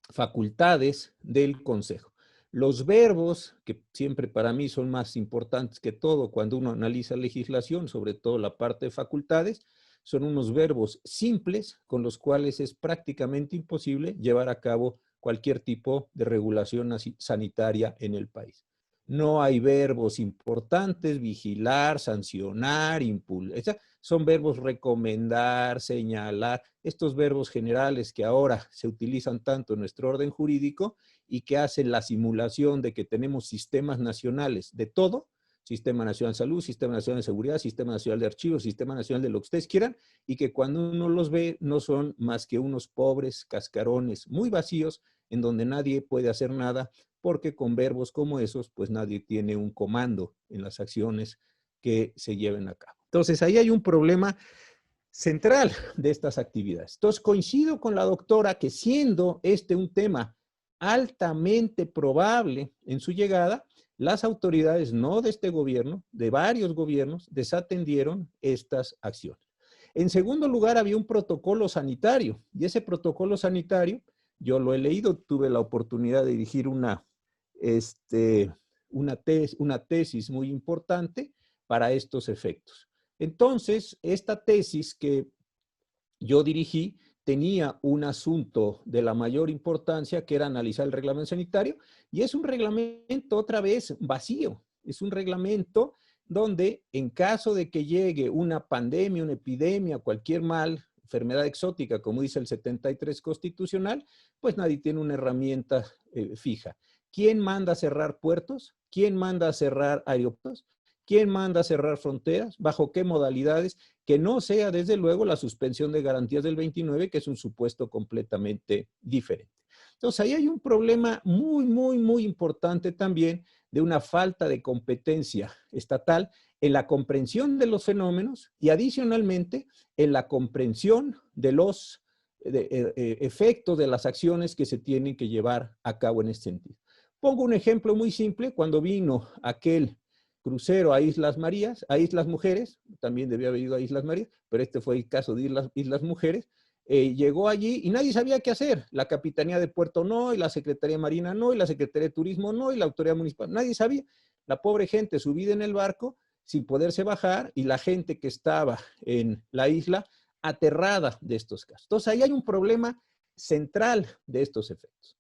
facultades del Consejo. Los verbos, que siempre para mí son más importantes que todo cuando uno analiza legislación, sobre todo la parte de facultades, son unos verbos simples con los cuales es prácticamente imposible llevar a cabo cualquier tipo de regulación sanitaria en el país. No hay verbos importantes, vigilar, sancionar, impulsar. Son verbos recomendar, señalar, estos verbos generales que ahora se utilizan tanto en nuestro orden jurídico y que hacen la simulación de que tenemos sistemas nacionales de todo, Sistema Nacional de Salud, Sistema Nacional de Seguridad, Sistema Nacional de Archivos, Sistema Nacional de lo que ustedes quieran, y que cuando uno los ve no son más que unos pobres cascarones muy vacíos en donde nadie puede hacer nada, porque con verbos como esos, pues nadie tiene un comando en las acciones que se lleven a cabo. Entonces, ahí hay un problema central de estas actividades. Entonces, coincido con la doctora que siendo este un tema altamente probable en su llegada, las autoridades, no de este gobierno, de varios gobiernos, desatendieron estas acciones. En segundo lugar, había un protocolo sanitario, y ese protocolo sanitario, yo lo he leído, tuve la oportunidad de dirigir una tesis muy importante para estos efectos. Entonces, esta tesis que yo dirigí tenía un asunto de la mayor importancia, que era analizar el reglamento sanitario, y es un reglamento otra vez vacío. Es un reglamento donde en caso de que llegue una pandemia, una epidemia, cualquier mal, enfermedad exótica, como dice el 73 constitucional, pues nadie tiene una herramienta fija. ¿Quién manda a cerrar puertos? ¿Quién manda a cerrar aeropuertos? ¿Quién manda a cerrar fronteras? ¿Bajo qué modalidades? Que no sea, desde luego, la suspensión de garantías del 29, que es un supuesto completamente diferente. Entonces, ahí hay un problema muy importante también de una falta de competencia estatal en la comprensión de los fenómenos y adicionalmente en la comprensión de los efectos de las acciones que se tienen que llevar a cabo en este sentido. Pongo un ejemplo muy simple. Cuando vino aquel crucero a Islas Marías, a Islas Mujeres, también debía haber ido a Islas Marías, pero este fue el caso de Islas Mujeres, llegó allí y nadie sabía qué hacer. La Capitanía de Puerto no, y la Secretaría de Marina no, y la Secretaría de Turismo no, y la Autoridad Municipal, nadie sabía. La pobre gente subida en el barco sin poderse bajar y la gente que estaba en la isla aterrada de estos casos. Entonces ahí hay un problema central de estos efectos.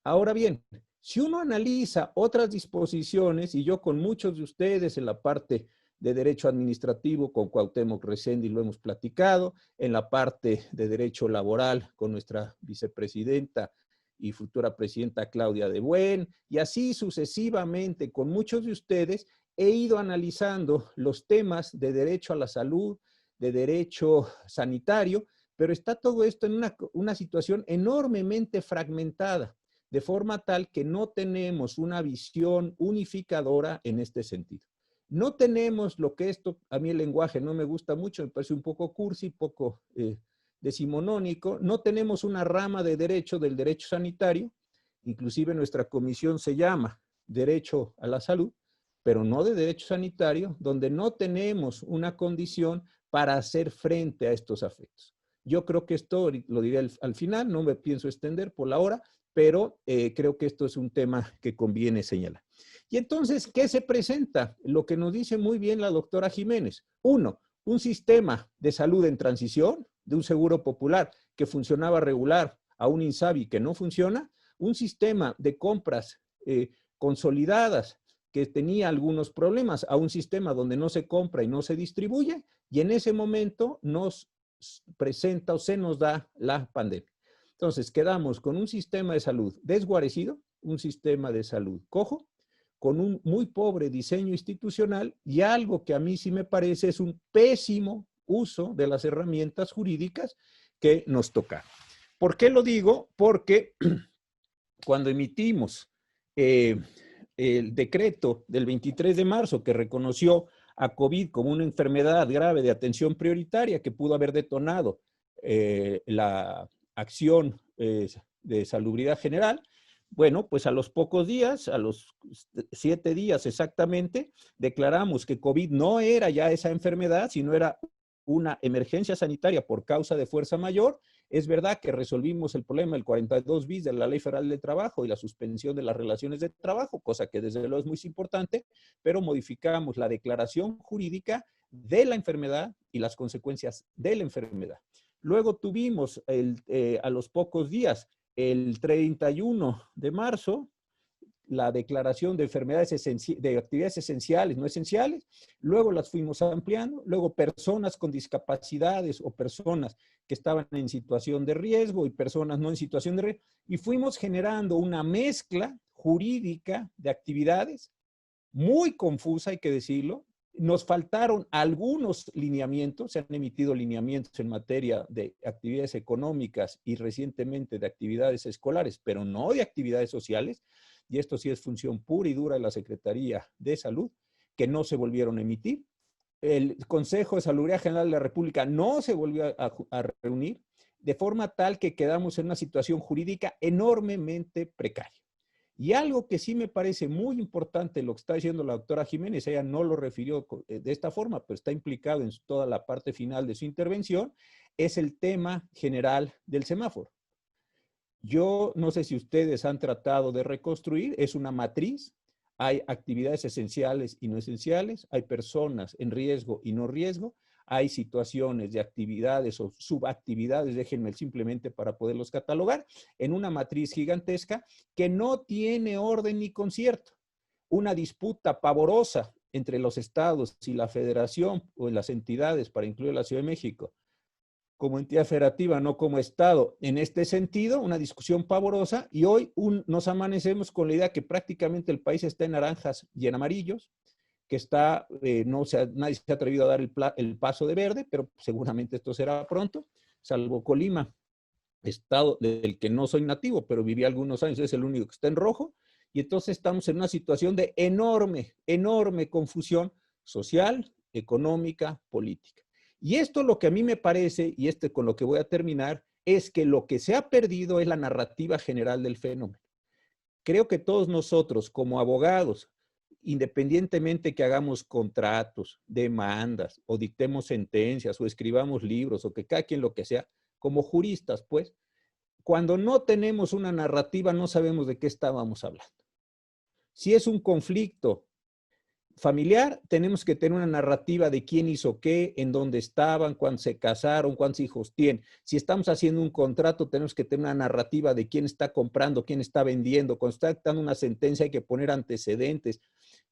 Ahora bien, si uno analiza otras disposiciones, y yo con muchos de ustedes en la parte de derecho administrativo con Cuauhtémoc Reséndiz lo hemos platicado, en la parte de derecho laboral con nuestra vicepresidenta y futura presidenta Claudia de Buen, y así sucesivamente con muchos de ustedes, he ido analizando los temas de derecho a la salud, de derecho sanitario, pero está todo esto en una situación enormemente fragmentada, de forma tal que no tenemos una visión unificadora en este sentido. No tenemos lo que esto, a mí el lenguaje no me gusta mucho, me parece un poco cursi, poco decimonónico, no tenemos una rama de derecho del derecho sanitario, inclusive nuestra comisión se llama Derecho a la Salud, pero no de derecho sanitario, donde no tenemos una condición para hacer frente a estos efectos. Yo creo que esto lo diré al final, no me pienso extender por la hora, pero creo que esto es un tema que conviene señalar. Y entonces, ¿qué se presenta? Lo que nos dice muy bien la doctora Jiménez. Uno, un sistema de salud en transición, de un seguro popular que funcionaba regular a un INSABI que no funciona, un sistema de compras consolidadas que tenía algunos problemas, a un sistema donde no se compra y no se distribuye, y en ese momento nos presenta o se nos da la pandemia. Entonces, quedamos con un sistema de salud desguarecido, un sistema de salud cojo, con un muy pobre diseño institucional y algo que a mí sí me parece es un pésimo uso de las herramientas jurídicas que nos tocaron. ¿Por qué lo digo? Porque cuando emitimos el decreto del 23 de marzo que reconoció a COVID como una enfermedad grave de atención prioritaria que pudo haber detonado acción de salubridad general. Bueno, pues a los pocos días, a los 7 días exactamente, declaramos que COVID no era ya esa enfermedad, sino era una emergencia sanitaria por causa de fuerza mayor. Es verdad que resolvimos el problema del 42 bis de la Ley Federal del Trabajo y la suspensión de las relaciones de trabajo, cosa que desde luego es muy importante, pero modificamos la declaración jurídica de la enfermedad y las consecuencias de la enfermedad. Luego tuvimos a los pocos días, el 31 de marzo, la declaración de enfermedades de actividades esenciales, no esenciales, luego las fuimos ampliando, luego personas con discapacidades o personas que estaban en situación de riesgo y personas no en situación de riesgo, y fuimos generando una mezcla jurídica de actividades muy confusa, hay que decirlo. Nos faltaron algunos lineamientos, se han emitido lineamientos en materia de actividades económicas y recientemente de actividades escolares, pero no de actividades sociales, y esto sí es función pura y dura de la Secretaría de Salud, que no se volvieron a emitir. El Consejo de Salubridad General de la República no se volvió a reunir, de forma tal que quedamos en una situación jurídica enormemente precaria. Y algo que sí me parece muy importante lo que está diciendo la doctora Jiménez, ella no lo refirió de esta forma, pero está implicado en toda la parte final de su intervención, es el tema general del semáforo. Yo no sé si ustedes han tratado de reconstruir, es una matriz, hay actividades esenciales y no esenciales, hay personas en riesgo y no riesgo, hay situaciones de actividades o subactividades, déjenme simplemente para poderlos catalogar, en una matriz gigantesca que no tiene orden ni concierto. Una disputa pavorosa entre los estados y la federación o las entidades, para incluir la Ciudad de México, como entidad federativa, no como estado. En este sentido, una discusión pavorosa, y hoy nos amanecemos con la idea que prácticamente el país está en naranjas y en amarillos, que está, nadie se ha atrevido a dar el paso de verde, pero seguramente esto será pronto, salvo Colima, estado del que no soy nativo, pero viví algunos años, es el único que está en rojo, y entonces estamos en una situación de enorme confusión social, económica, política. Y esto lo que a mí me parece, y con lo que voy a terminar, es que lo que se ha perdido es la narrativa general del fenómeno. Creo que todos nosotros, como abogados, independientemente que hagamos contratos, demandas, o dictemos sentencias, o escribamos libros, o que cada quien lo que sea, como juristas, pues, cuando no tenemos una narrativa, no sabemos de qué estábamos hablando. Si es un conflicto familiar, tenemos que tener una narrativa de quién hizo qué, en dónde estaban, cuándo se casaron, cuántos hijos tienen. Si estamos haciendo un contrato, tenemos que tener una narrativa de quién está comprando, quién está vendiendo. Cuando está dando una sentencia hay que poner antecedentes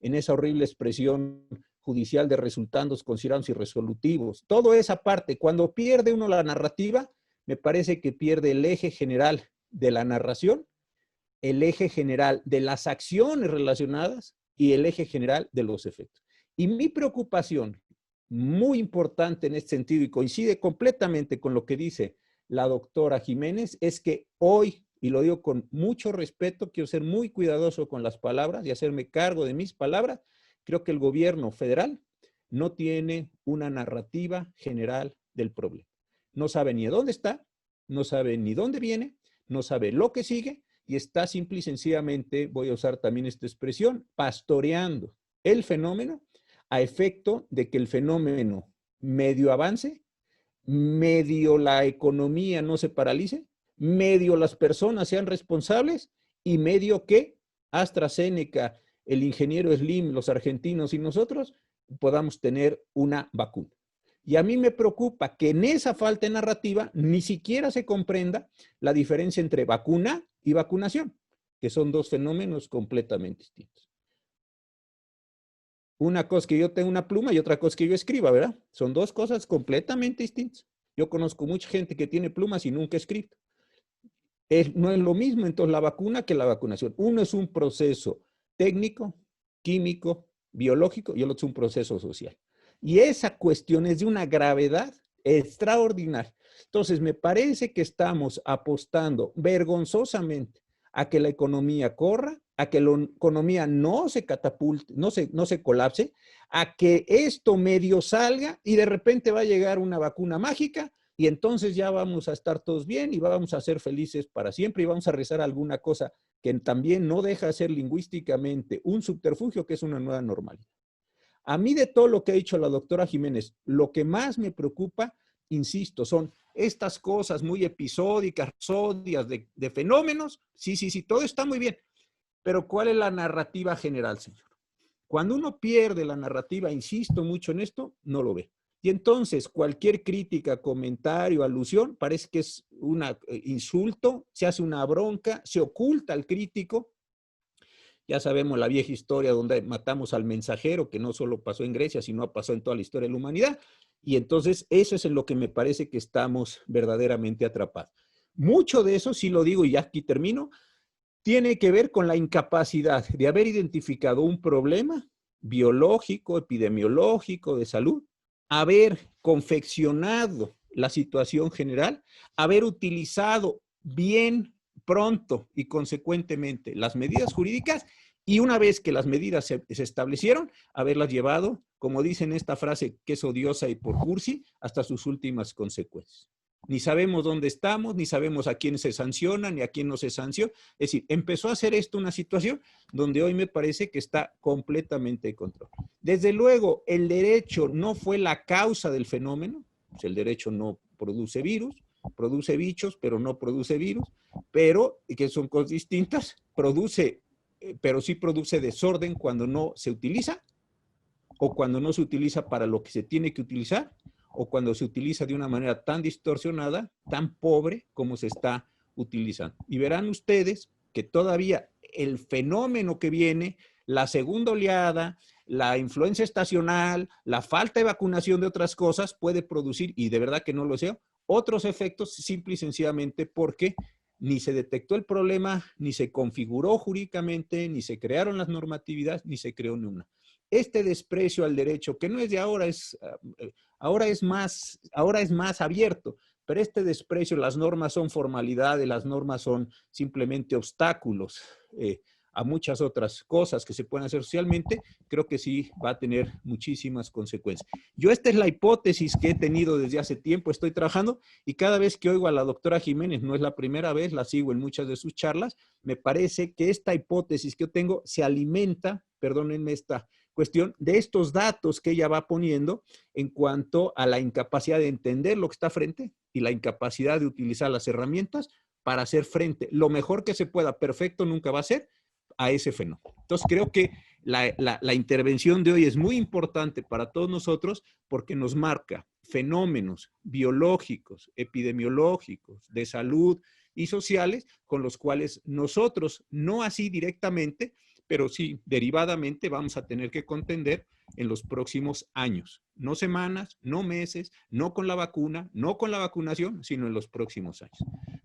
en esa horrible expresión judicial de resultandos considerados irresolutivos. Toda esa parte, cuando pierde uno la narrativa, me parece que pierde el eje general de la narración, el eje general de las acciones relacionadas y el eje general de los efectos. Y mi preocupación, muy importante en este sentido, y coincide completamente con lo que dice la doctora Jiménez, es que hoy, y lo digo con mucho respeto, quiero ser muy cuidadoso con las palabras y hacerme cargo de mis palabras, creo que el gobierno federal no tiene una narrativa general del problema. No sabe ni de dónde está, no sabe ni dónde viene, no sabe lo que sigue, y está simple y sencillamente, voy a usar también esta expresión, pastoreando el fenómeno a efecto de que el fenómeno medio avance, medio la economía no se paralice, medio las personas sean responsables y medio que AstraZeneca, el ingeniero Slim, los argentinos y nosotros podamos tener una vacuna. Y a mí me preocupa que en esa falta de narrativa ni siquiera se comprenda la diferencia entre vacuna y vacunación, que son dos fenómenos completamente distintos. Una cosa es que yo tenga una pluma y otra cosa es que yo escriba, ¿verdad? Son dos cosas completamente distintas. Yo conozco mucha gente que tiene plumas y nunca ha escrito. No es lo mismo entonces la vacuna que la vacunación. Uno es un proceso técnico, químico, biológico, y el otro es un proceso social. Y esa cuestión es de una gravedad extraordinaria. Entonces, me parece que estamos apostando vergonzosamente a que la economía corra, a que la economía no se catapulte, no se colapse, a que esto medio salga y de repente va a llegar una vacuna mágica y entonces ya vamos a estar todos bien y vamos a ser felices para siempre y vamos a rezar alguna cosa que también no deja de ser lingüísticamente un subterfugio, que es una nueva normalidad. A mí, de todo lo que ha dicho la doctora Jiménez, lo que más me preocupa, insisto, son estas cosas muy episódicas, rapsodias de fenómenos. Sí, sí, sí, todo está muy bien. Pero ¿cuál es la narrativa general, señor? Cuando uno pierde la narrativa, insisto mucho en esto, no lo ve. Y entonces cualquier crítica, comentario, alusión, parece que es un insulto, se hace una bronca, se oculta al crítico. Ya sabemos la vieja historia donde matamos al mensajero, que no solo pasó en Grecia, sino pasó en toda la historia de la humanidad. Y entonces eso es en lo que me parece que estamos verdaderamente atrapados. Mucho de eso, sí lo digo y ya aquí termino, tiene que ver con la incapacidad de haber identificado un problema biológico, epidemiológico, de salud, haber confeccionado la situación general, haber utilizado bien, pronto y consecuentemente las medidas jurídicas y una vez que las medidas se establecieron, haberlas llevado, como dicen esta frase que es odiosa y por cursi, hasta sus últimas consecuencias. Ni sabemos dónde estamos, ni sabemos a quién se sanciona, ni a quién no se sanciona. Es decir, empezó a ser esto una situación donde hoy me parece que está completamente de control. Desde luego, el derecho no fue la causa del fenómeno. Pues el derecho no produce virus, produce bichos, pero no produce virus, pero, que son cosas distintas, pero sí produce desorden cuando no se utiliza, o cuando no se utiliza para lo que se tiene que utilizar, o cuando se utiliza de una manera tan distorsionada, tan pobre como se está utilizando. Y verán ustedes que todavía el fenómeno que viene, la segunda oleada, la influencia estacional, la falta de vacunación de otras cosas puede producir, y de verdad que no lo sé, otros efectos simple y sencillamente porque ni se detectó el problema, ni se configuró jurídicamente, ni se crearon las normatividades, ni se creó ninguna. Este desprecio al derecho, que no es de ahora, ahora es más abierto, pero este desprecio, las normas son formalidades, las normas son simplemente obstáculos a muchas otras cosas que se pueden hacer socialmente, creo que sí va a tener muchísimas consecuencias. Yo esta es la hipótesis que he tenido desde hace tiempo, estoy trabajando y cada vez que oigo a la doctora Jiménez, no es la primera vez, la sigo en muchas de sus charlas, me parece que esta hipótesis que yo tengo se alimenta, perdónenme esta cuestión, de estos datos que ella va poniendo en cuanto a la incapacidad de entender lo que está frente y la incapacidad de utilizar las herramientas para hacer frente lo mejor que se pueda, perfecto nunca va a ser, a ese fenómeno. Entonces creo que la intervención de hoy es muy importante para todos nosotros porque nos marca fenómenos biológicos, epidemiológicos, de salud y sociales con los cuales nosotros, no así directamente, pero sí derivadamente vamos a tener que contender en los próximos años. No semanas, no meses, no con la vacuna, no con la vacunación, sino en los próximos años.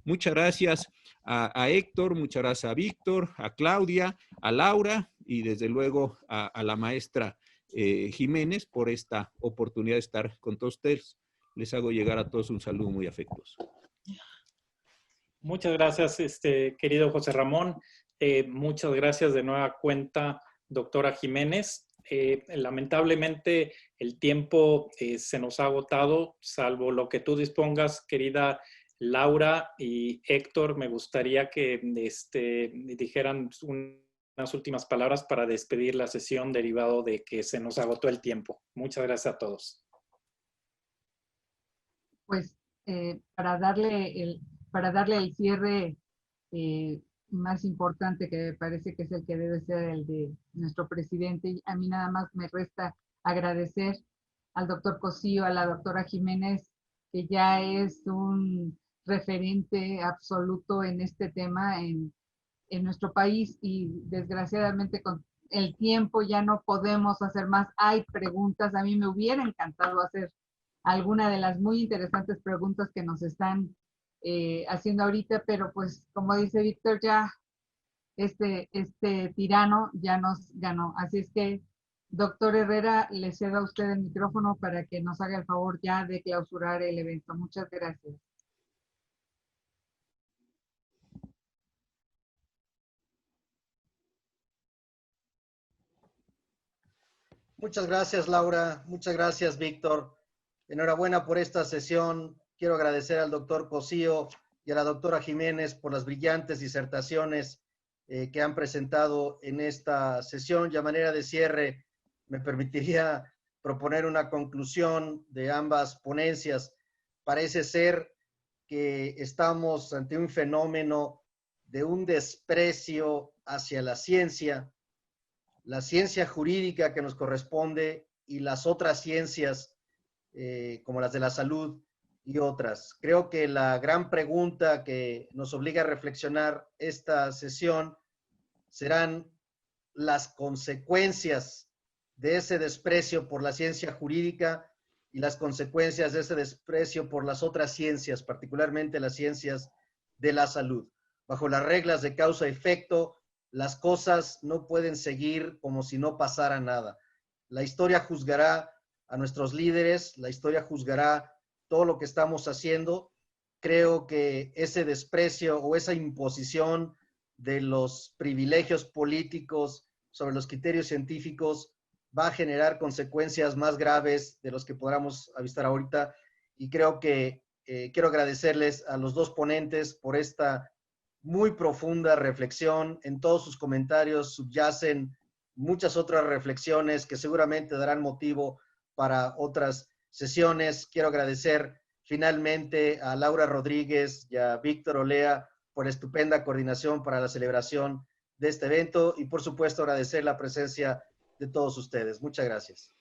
Muchas gracias a Héctor, muchas gracias a Víctor, a Claudia, a Laura y desde luego a la maestra Jiménez por esta oportunidad de estar con todos ustedes. Les hago llegar a todos un saludo muy afectuoso. Muchas gracias, querido José Ramón. Muchas gracias de nueva cuenta, doctora Jiménez. Lamentablemente el tiempo se nos ha agotado, salvo lo que tú dispongas, querida Laura y Héctor. Me gustaría que dijeran unas últimas palabras para despedir la sesión derivado de que se nos agotó el tiempo. Muchas gracias a todos. Pues para darle el cierre más importante, que me parece que es el que debe ser el de nuestro presidente, a mí nada más me resta agradecer al doctor Cosío, a la doctora Jiménez, que ya es un referente absoluto en este tema en nuestro país y desgraciadamente con el tiempo ya no podemos hacer más. Hay preguntas, a mí me hubiera encantado hacer alguna de las muy interesantes preguntas que nos están haciendo ahorita, pero pues como dice Víctor, ya este tirano ya nos ganó. Así es que, doctor Herrera, le cedo a usted el micrófono para que nos haga el favor ya de clausurar el evento. Muchas gracias. Muchas gracias, Laura. Muchas gracias, Víctor. Enhorabuena por esta sesión Quiero agradecer al doctor Cosío y a la doctora Jiménez por las brillantes disertaciones que han presentado en esta sesión. Y a manera de cierre, me permitiría proponer una conclusión de ambas ponencias. Parece ser que estamos ante un fenómeno de un desprecio hacia la ciencia jurídica que nos corresponde y las otras ciencias como las de la salud y otras. Creo que la gran pregunta que nos obliga a reflexionar esta sesión serán las consecuencias de ese desprecio por la ciencia jurídica y las consecuencias de ese desprecio por las otras ciencias, particularmente las ciencias de la salud. Bajo las reglas de causa-efecto, las cosas no pueden seguir como si no pasara nada. La historia juzgará a nuestros líderes, la historia juzgará todo lo que estamos haciendo. Creo que ese desprecio o esa imposición de los privilegios políticos sobre los criterios científicos va a generar consecuencias más graves de los que podamos avistar ahorita. Y creo que quiero agradecerles a los dos ponentes por esta muy profunda reflexión. En todos sus comentarios subyacen muchas otras reflexiones que seguramente darán motivo para otras sesiones. Quiero agradecer finalmente a Laura Rodríguez y a Víctor Olea por la estupenda coordinación para la celebración de este evento y por supuesto agradecer la presencia de todos ustedes. Muchas gracias.